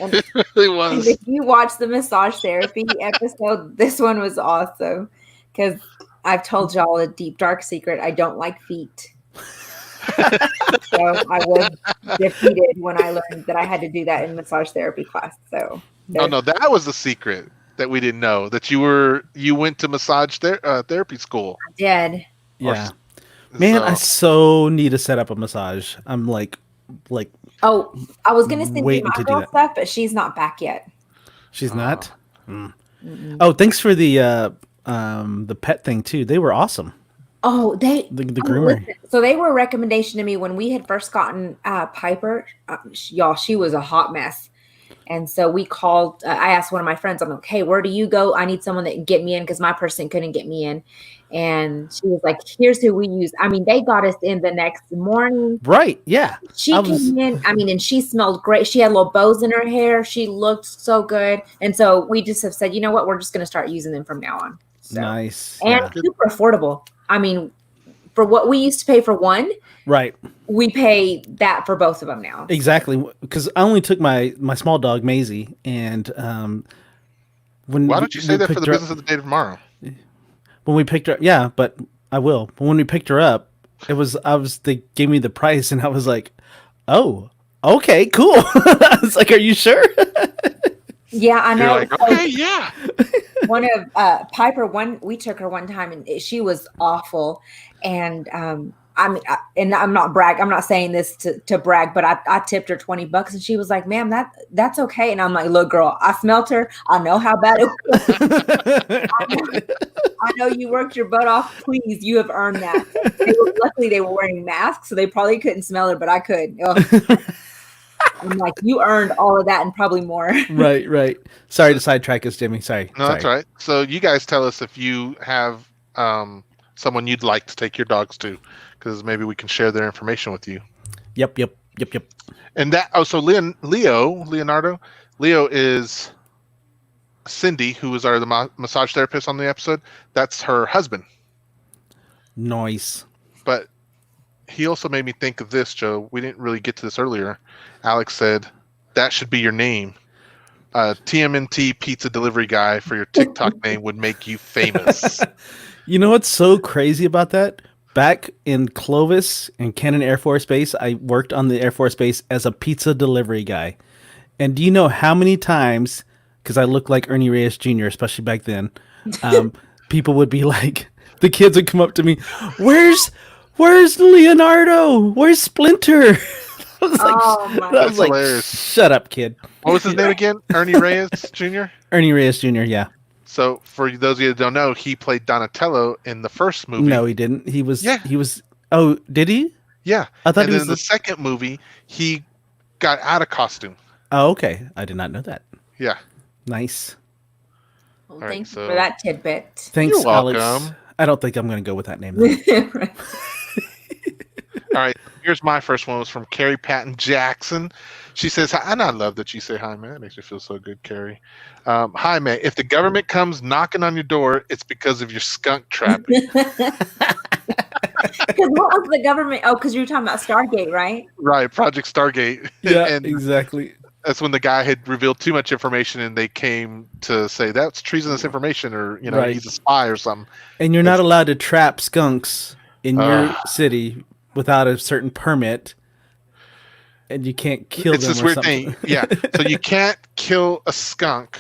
And, It really and was. if you watch the massage therapy episode, this one was awesome because I've told y'all a deep dark secret. I don't like feet. So I was defeated when I learned that I had to do that in massage therapy class. So Oh no, that was the secret that we didn't know, that you went to massage therapy school. I did. Yeah. Man, I so need to set up a massage. I'm like Oh, I was gonna send you Waiting my to do girl that. stuff, but she's not back yet. she's not. Oh, thanks for the pet thing too. They were awesome. Oh, The groomer. listen, so they were a recommendation to me when we had first gotten Piper. Y'all, she was a hot mess. And so we called, I asked one of my friends, I'm like, "Hey, where do you go? I need someone that can get me in," because my person couldn't get me in. And she was like, "Here's who we use." I mean, they got us in the next morning. Right. Yeah. She I was- came in, and she smelled great. She had little bows in her hair. She looked so good. And so we just have said, you know what? We're just going to start using them from now on. So, Nice. and Yeah. super affordable. I mean, for what we used to pay for one, Right. we pay that for both of them now. Exactly. Because I only took my small dog Maisie, and when Why don't you say that for picked the her up- business of the day tomorrow? when we picked her up, yeah, but I will. But when we picked her up, they gave me the price, and I was like, oh, okay, cool. I was like, are you sure? Yeah, I You're know. like, okay, yeah. One of Piper, we took her one time, and she was awful. And and I'm not saying this to brag, but I tipped her $20, and she was like, "Ma'am, that's okay." And I'm like, "Look, girl, I smelt her. I know how bad it was. I know you worked your butt off. Please, you have earned that." Luckily, they were wearing masks, so they probably couldn't smell her, but I could. Ugh. I'm like, you earned all of that and probably more. Right. Sorry to sidetrack us, Jimmy. Sorry. No, that's all right. So you guys tell us if you have someone you'd like to take your dogs to, because maybe we can share their information with you. Yep. And so Leonardo is Cindy, who was the massage therapist on the episode. That's her husband. Nice. But he also made me think of this, Joe. We didn't really get to this earlier. Alex said that should be your name. TMNT pizza delivery guy for your TikTok name would make you famous. You know what's so crazy about that? Back in Clovis and Cannon Air Force Base, I worked on the Air Force Base as a pizza delivery guy. And do you know how many times, because I look like Ernie Reyes Jr., especially back then, people would be like, The kids would come up to me, Where's Leonardo? Where's Splinter? I was like, Oh my! I was like, hilarious. shut up, kid. What was his name again? Ernie Reyes Jr.? Ernie Reyes Jr., yeah. So, for those of you that don't know, he played Donatello in the first movie. No, he didn't. He was, Yeah. oh, did he? Yeah. I thought and he then was in the second movie, he got out of costume. Oh, okay. I did not know that. Yeah. Nice. Well, right, thank you so- for that tidbit. Thanks, You're Alex. welcome. I don't think I'm going to go with that name, though. All right. Here's my first one. It was from Carrie Patton Jackson. She says, hi, and I love that you say hi, man. It makes me feel so good, Carrie. Hi, man. If the government comes knocking on your door, it's because of your skunk trapping. Because what was the government? Oh, because you were talking about Stargate, right? Right. Project Stargate. Yeah, and exactly. that's when the guy had revealed too much information and they came to say that's treasonous information, or, you know, Right. he's a spy or something. And you're not allowed to trap skunks in your Ugh. city without a certain permit. And you can't kill It's them this or weird something. thing. Yeah. So you can't kill a skunk.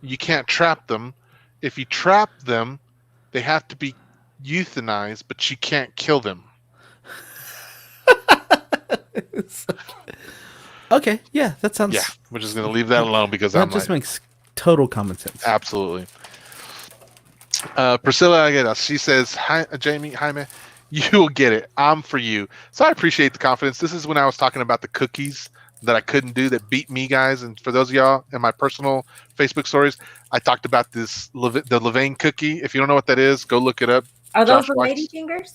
You can't trap them. If you trap them, they have to be euthanized, but you can't kill them. Okay, yeah, that sounds... Yeah. We're just going to leave that alone because That I'm just like, makes total common sense. absolutely. Priscilla Agueda, she says, hi, Jamie, hi, man. You will get it. I'm for you. So I appreciate the confidence. This is when I was talking about the cookies that I couldn't do that beat me, guys. And for those of y'all in my personal Facebook stories, I talked about this, the Levain cookie. If you don't know what that is, go look it up. Are those Josh the Weiss. lady fingers?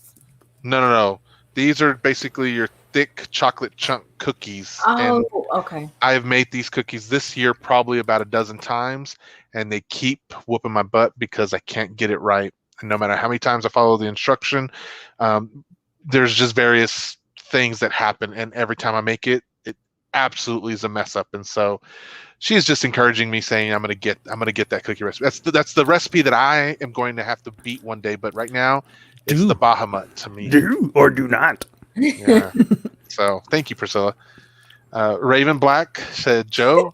No. These are basically your thick chocolate chunk cookies. And Oh, okay. I've made these cookies this year probably about a dozen times, and they keep whooping my butt because I can't get it right. And no matter how many times I follow the instruction, there's just various things that happen, and every time I make it, it absolutely is a mess up. And so she's just encouraging me, saying I'm gonna get that cookie recipe. That's the recipe that I am going to have to beat one day. But right now, it's Do. the Bahamut to me. Do or do not. Yeah. So thank you, Priscilla. Raven Black said, Joe,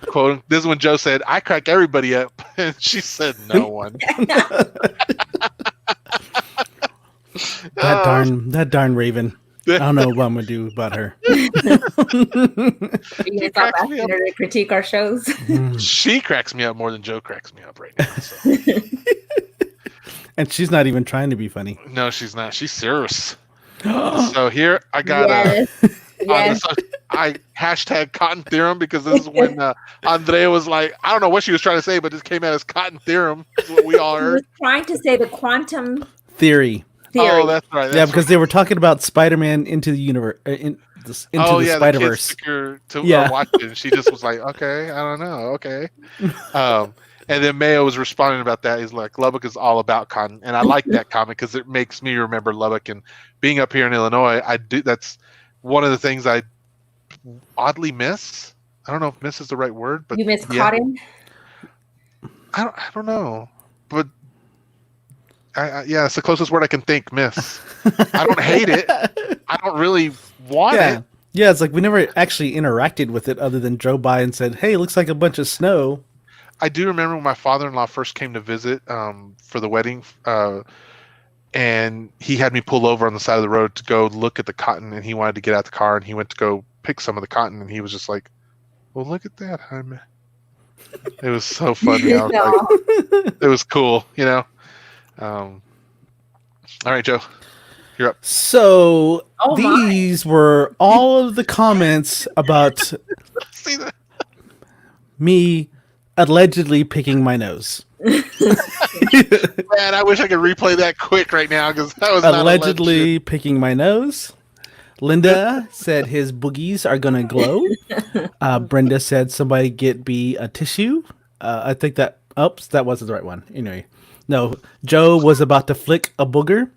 quote, this is when Joe said, I crack everybody up. And she said, no one. That darn Raven. I don't know what I'm going to do about her. Are you gonna stop cracks asking me up. her to critique our shows? She cracks me up more than Joe cracks me up right now. So. And she's not even trying to be funny. No, she's not. She's serious. So here I got yes. I hashtag cotton theorem because this is when Andrea was like, I don't know what she was trying to say, but this came out as cotton theorem. Is what we all I was heard. trying to say the quantum Theory. theory. Oh, that's right. Yeah, because they were talking about Spider-Man into the universe, into the The Spider-Verse. kids took her to Yeah. watch it, and she just was like, "Okay, I don't know, okay." And then Mayo was responding about that. He's like, "Lubbock is all about cotton," and I like that comment because it makes me remember Lubbock. And being up here in Illinois, I do. That's one of the things I oddly miss. I don't know if "miss" is the right word, but You miss yeah. cotton? I don't know, but yeah, it's the closest word I can think. Miss. I don't hate it. I don't really want Yeah. it. Yeah, it's like we never actually interacted with it other than drove by and said, hey, it looks like a bunch of snow. I do remember when my father-in-law first came to visit for the wedding, and he had me pull over on the side of the road to go look at the cotton, and he wanted to get out the car, and he went to go pick some of the cotton, and he was just like, well, look at that, Jaime. It was so funny. I was like, it was cool, you know? All right, Joe, you're up. So Oh, my. these were all of the comments about See that? me allegedly picking my nose. Man, I wish I could replay that quick right now because that was not Allegedly picking my nose. Linda said his boogies are gonna glow. Brenda said somebody get B a tissue. I think that oops, that wasn't the right one. Anyway, no. Joe was about to flick a booger,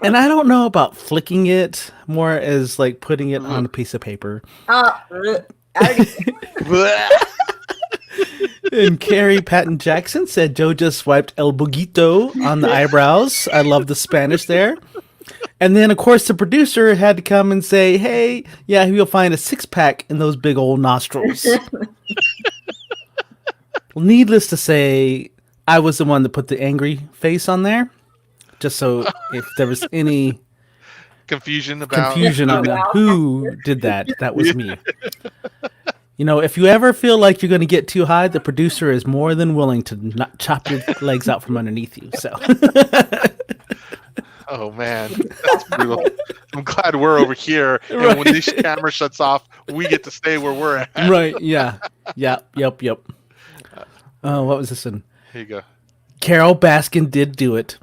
and I don't know about flicking it, more as like putting it on a piece of paper. I already- And Carrie Patton Jackson said Joe just swiped El Buguito on the eyebrows. I love the Spanish there. And then, of course, the producer had to come and say, hey, yeah, you'll find a six-pack in those big old nostrils. Well, needless to say, I was the one that put the angry face on there. just so if there was any Confusion about confusion on Yeah. who did that, that was me. You know, if you ever feel like you're going to get too high, the producer is more than willing to not chop your legs out from underneath you. So, Oh man, that's brutal. I'm glad we're over here, and Right. when this camera shuts off, we get to stay where we're at. right. Yeah. Yeah. Yep. Oh, what was this one? Here you go. Carol Baskin did do it.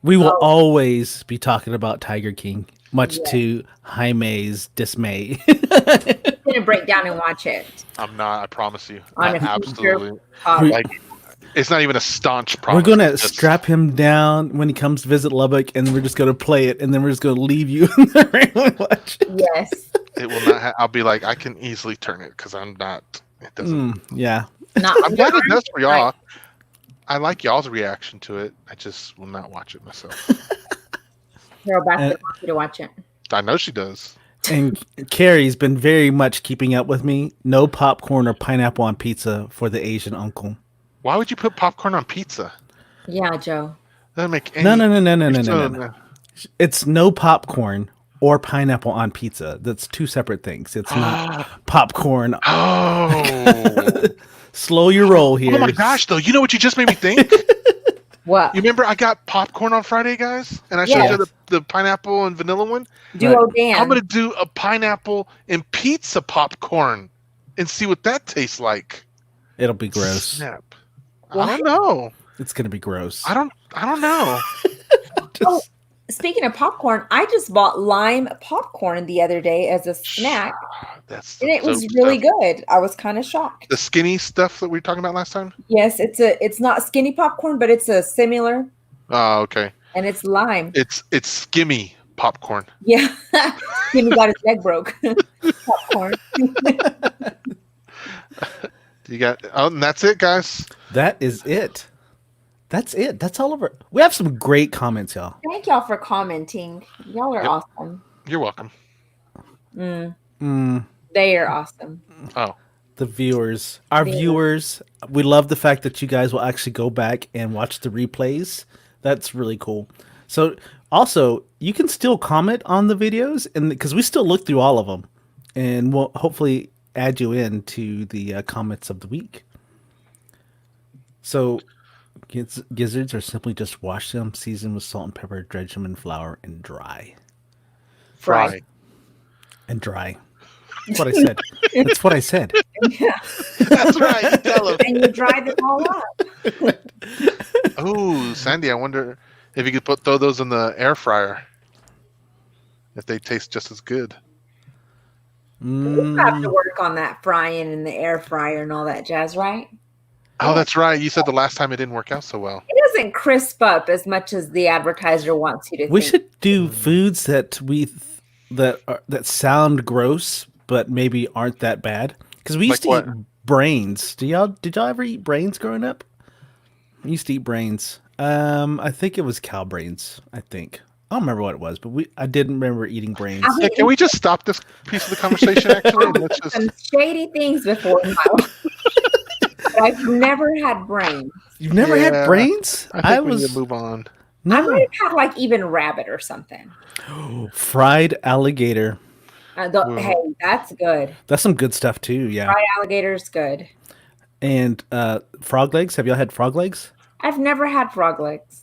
We will Oh. always be talking about Tiger King, much Yes. to Jaime's dismay. I'm gonna break down and watch it. I'm not. I promise you. On I a future absolutely. podcast. Like, it's not even a staunch promise. We're gonna It's just- strap him down when he comes to visit Lubbock, and we're just gonna play it, and then we're just gonna leave you in there and watch it. Yes. It will not. I'll be like, I can easily turn it because I'm not. It doesn't. Yeah. Not I'm glad it does for y'all. I like y'all's reaction to it. I just will not watch it myself. Carol Baskin wants you to watch it. I know she does. And Carrie's been very much keeping up with me. No popcorn or pineapple on pizza for the Asian uncle. Why would you put popcorn on pizza? Yeah, Joe. Doesn't make any. No. It's no popcorn or pineapple on pizza. That's two separate things. It's not popcorn. Oh. Slow your roll here. Oh my gosh, though. You know what you just made me think? What? You remember I got popcorn on Friday, guys? And I showed Yes. you the pineapple and vanilla one? Duo Dan. I'm going to do a pineapple and pizza popcorn and see what that tastes like. It'll be gross. Snap. What? I don't know. It's gonna be gross. I don't know. Oh, speaking of popcorn, I just bought lime popcorn the other day as a snack, That's and it was dope really stuff. good. I was kind of shocked. The skinny stuff that we were talking about last time? Yes, it's not skinny popcorn, but it's a similar, Oh, okay. and it's lime. It's skimmy popcorn. Yeah, Jimmy got his leg broke. Popcorn. You got and that's it, guys. That is it. That's it. That's all over. We have some great comments, y'all. Thank y'all for commenting. Y'all are Yep. awesome. You're welcome. They are awesome. Oh. The viewers, our Yeah. viewers, we love the fact that you guys will actually go back and watch the replays. That's really cool. So, also, you can still comment on the videos, and because we still look through all of them, and we'll hopefully add you in to the comments of the week. So, gizzards are simply just wash them, season with salt and pepper, dredge them in flour, and dry. Fry. And dry. That's what I said. That's what I said. Yeah. That's right. You tell him. And you dry them all up. Oh, Sandy, I wonder if you could throw those in the air fryer. If they taste just as good. You have to work on that frying in the air fryer and all that jazz, right? Oh, that's right. You said the last time it didn't work out so well. It doesn't crisp up as much as the advertiser wants you to We think. should do foods that sound gross, but maybe aren't that bad. Because we used Like to what? eat brains. Did y'all ever eat brains growing up? We used to eat brains. I think it was cow brains. I don't remember what it was, but I didn't remember eating brains. I Yeah, can we just stop this piece of the conversation? Actually, and let's just. some shady things before in my life. But I've never had brains. You've never had Yeah, brains? I think we need to move on. I No. might have had like even rabbit or something. Fried alligator. Hey, that's good. That's some good stuff too. Yeah. Fried alligator's good. And frog legs. Have y'all had frog legs? I've never had frog legs.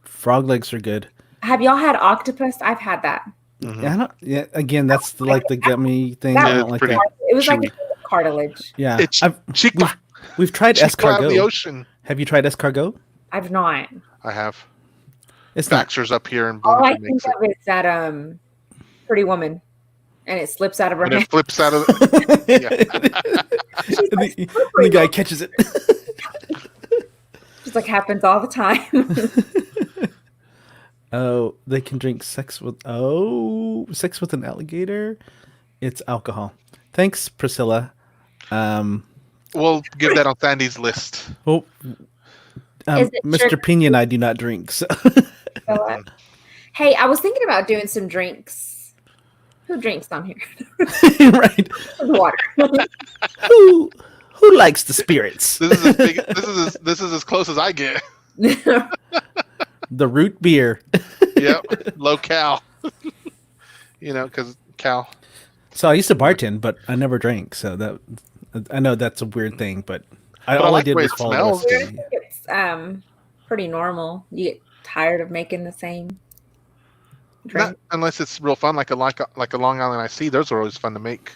Frog legs are good. Have y'all had octopus? I've had that. Yeah. Again, that's like the gummy thing. That I Yeah, don't it's like pretty- that. It was like chewy. a cartilage. Yeah. It's chica. We've tried Chica out of the escargot. ocean. Have you tried escargot? I've not. I have. It's not. Baxter's up here and All I Bloomington think makes it. of is that Pretty Woman, and it slips out of her And hand. it flips out of. And the guy catches it. Just like happens all the time. Oh, they can drink sex with an alligator. It's alcohol. Thanks, Priscilla. We'll give that on Sandy's list. Oh, Is it Mr. sugar? Pena and I do not drink. So. Hey, I was thinking about doing some drinks. Who drinks on here? Right. Water. Who likes the spirits? This is as big. This is as close as I get. The root beer. Yep, low cal. Because cal. So I used to bartend, but I never drank. So that I know that's a weird thing, but all I like the did way was it follow the smells. I recipe. think it's pretty normal. You get tired of making the same drink. Not unless it's real fun, like a Long Island Iced Tea. Those are always fun to make.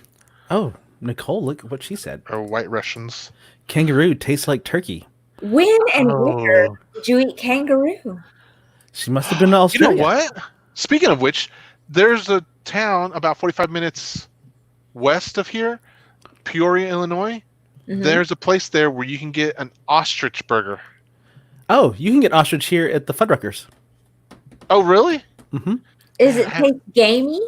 Oh, Nicole, look at what she said. Or White Russians. Kangaroo tastes like turkey. When and where Oh. did you eat kangaroo? She must have been to You Australia. know what? Speaking of which, there's a town about 45 minutes west of here, Peoria, Illinois. Mhm. There's a place there where you can get an ostrich burger. Oh, you can get ostrich here at the Fuddruckers. Oh, really? Mm-hmm. Is it taste gamey?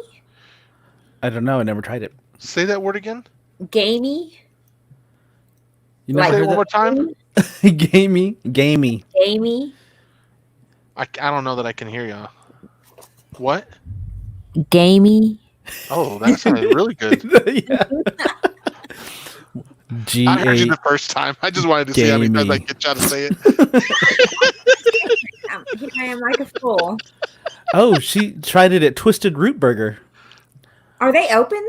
I don't know. I never tried it. Say that word again. Gamey? You Like- never Say it heard one more time. that? Gamey. Gamey? I don't know that I can hear you. What? Gamey? Oh, that sounded really good. Yeah. I heard you G-A. the first time. I just wanted to see how many times I Gamey. could try to say it. Here I am like a fool. Oh, she tried it at Twisted Root Burger. Are they open?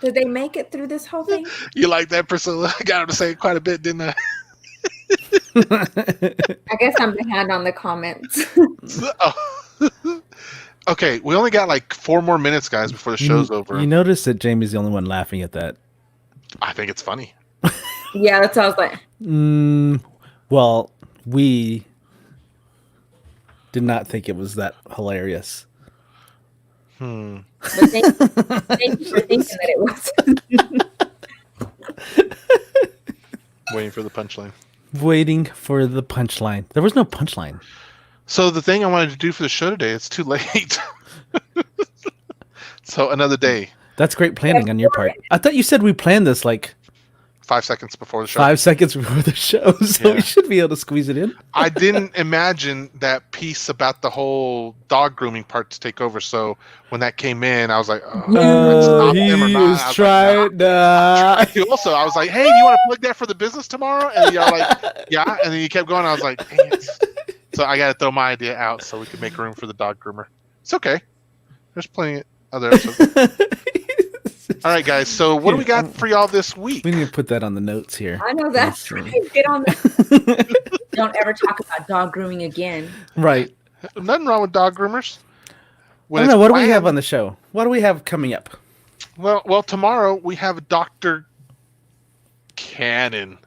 Did they make it through this whole thing? You like that, Priscilla? I got him to say it quite a bit, didn't I? I guess I'm behind on the comments. Oh. Okay, we only got like 4 more minutes, guys, before the show's over. You notice that Jamie's the only one laughing at that. I think it's funny. Yeah, that's what I was like. Well, we did not think it was that hilarious. But thank you for thinking that it was. Waiting for the punchline. Waiting for the punchline. There was no punchline. So the thing I wanted to do for the show today, it's too late. So another day, That's great planning on your part. I thought you said we planned this like 5 seconds before the show. 5 seconds before the show, so Yeah. we should be able to squeeze it in. I didn't imagine that piece about the whole dog grooming part to take over. So when that came in, I was like, oh, He him or not? was I was trying. like, nah. Also, I was like, hey, you want to plug that for the business tomorrow? And you're like, yeah. And then you kept going. I was like, dang it. So I got to throw my idea out so we could make room for the dog groomer. It's okay. There's plenty of other episodes. All right, guys. So what do we got for y'all this week? We need to put that on the notes here. I know that's Let's right. see. Get on that. Don't ever talk about dog grooming again. Right. Nothing wrong with dog groomers. I When don't it's know. What do we have planned- on the show? What do we have coming up? Well, tomorrow we have Dr. Cannon.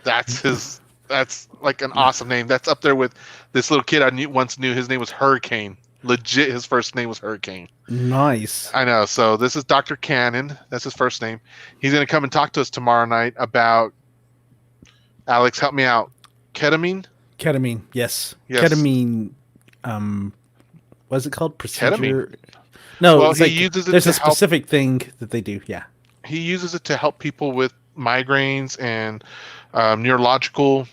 That's his. That's like an awesome name. That's up there with this little kid I once knew. His name was Hurricane. Legit, his first name was Hurricane. Nice. I know. So this is Dr. Cannon. That's his first name. He's going to come and talk to us tomorrow night about, Alex, help me out. Ketamine? Ketamine. Yes. Yes. Ketamine. What's it called? Procedure. Ketamine. No. Well, it's he like, uses it there's to a help- specific thing that they do. Yeah. He uses it to help people with migraines and neurological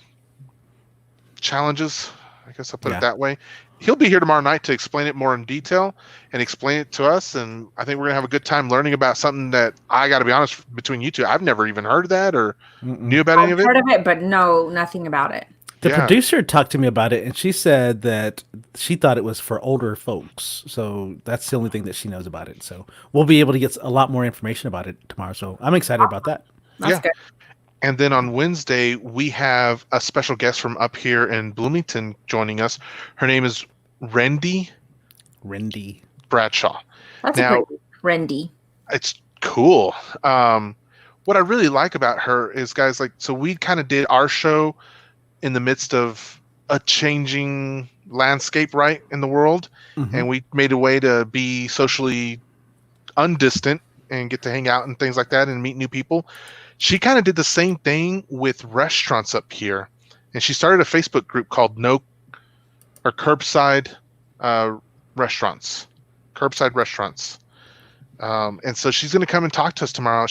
challenges. I guess I'll put Yeah. it that way. He'll be here tomorrow night to explain it more in detail and explain it to us. And I think we're going to have a good time learning about something that I got to be honest, between you two, I've never even heard of that or knew about any I've of it. heard of it, but no, nothing about it. The Yeah. producer talked to me about it, and she said that she thought it was for older folks. So that's the only thing that she knows about it. So we'll be able to get a lot more information about it tomorrow. So I'm excited about that. That's Yeah. good. And then on Wednesday, we have a special guest from up here in Bloomington joining us. Her name is Rendy Rendy. Bradshaw. That's Now- a great Rendy. It's cool. What I really like about her is, guys, like, so we kind of did our show in the midst of a changing landscape, right, in the world. Mhm. And we made a way to be socially undistant and get to hang out and things like that and meet new people. She kind of did the same thing with restaurants up here. And she started a Facebook group called Curbside Restaurants. Curbside Restaurants. And so she's going to come and talk to us tomorrow.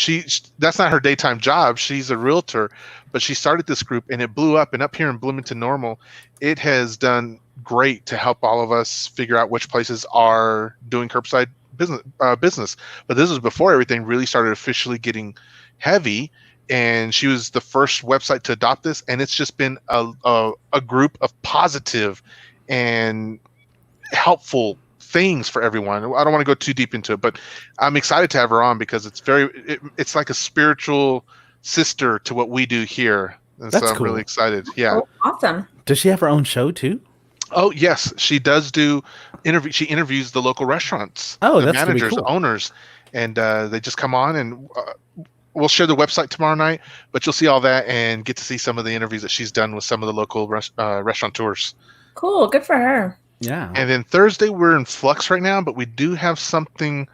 That's not her daytime job. She's a realtor, but she started this group and it blew up. And up here in Bloomington Normal, it has done great to help all of us figure out which places are doing curbside business. But this was before everything really started officially getting heavy. And she was the first website to adopt this. And it's just been a group of positive and helpful things for everyone. I don't want to go too deep into it, but I'm excited to have her on because it's like a spiritual sister to what we do here. And That's so I'm cool. really excited. Yeah. Oh, awesome. Does she have her own show too? Oh yes, she does do interview. She interviews the local restaurants, Oh, the that's gonna be managers, cool. owners, and they just come on and we'll share the website tomorrow night. But you'll see all that and get to see some of the interviews that she's done with some of the local restaurateurs. Cool. Good for her. Yeah. And then Thursday we're in flux right now, but we do have something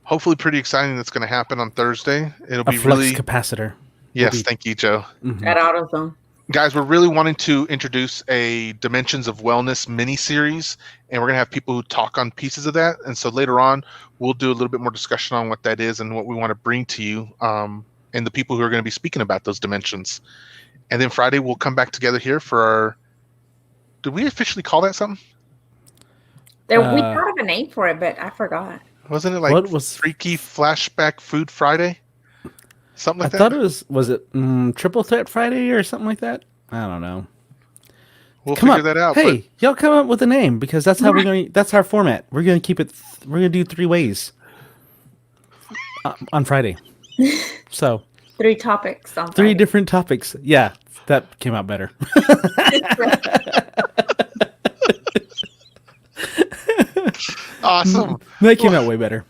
hopefully pretty exciting that's going to happen on Thursday. It'll A be flux really capacitor. yes. be- Thank you, Joe. Mhm. At AutoZone. Guys, we're really wanting to introduce a Dimensions of Wellness mini-series, and we're going to have people who talk on pieces of that. And so later on, we'll do a little bit more discussion on what that is and what we want to bring to you and the people who are going to be speaking about those dimensions. And then Friday, we'll come back together here for our... Did we officially call that something? We thought of a name for it, but I forgot. Wasn't it like What was- Freaky Flashback Food Friday? Something I like that? thought it was it Triple Threat Friday or something like that? I don't know. We'll Come figure up. that out. Hey, y'all come up with a name because that's how we're going. That's our format. We're going to keep it. We're going to do 3 ways on Friday. So 3 topics on 3 Friday. different topics. Yeah, that came out better. Awesome. That came out way better.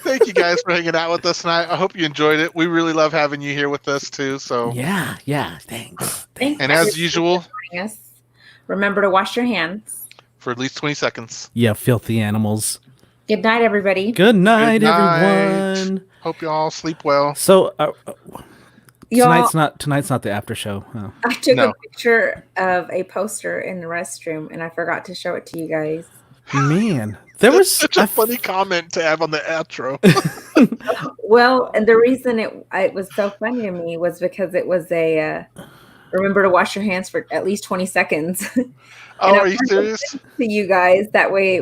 Thank you guys for hanging out with us tonight. I hope you enjoyed it. We really love having you here with us too. So Yeah. Thanks. Thanks and for as usual, joining us. Remember to wash your hands. for at least 20 seconds. Yeah, filthy animals. Good night, everybody. Good night, Good night. everyone. Hope you all sleep well. So Y'all, tonight's not the after show. Oh. I took No. a picture of a poster in the restroom, and I forgot to show it to you guys. Man, there was Such a funny comment to have on the outro. Well, and the reason it was so funny to me was because it was a remember to wash your hands for at least 20 seconds. Oh, are you serious? To you guys, that way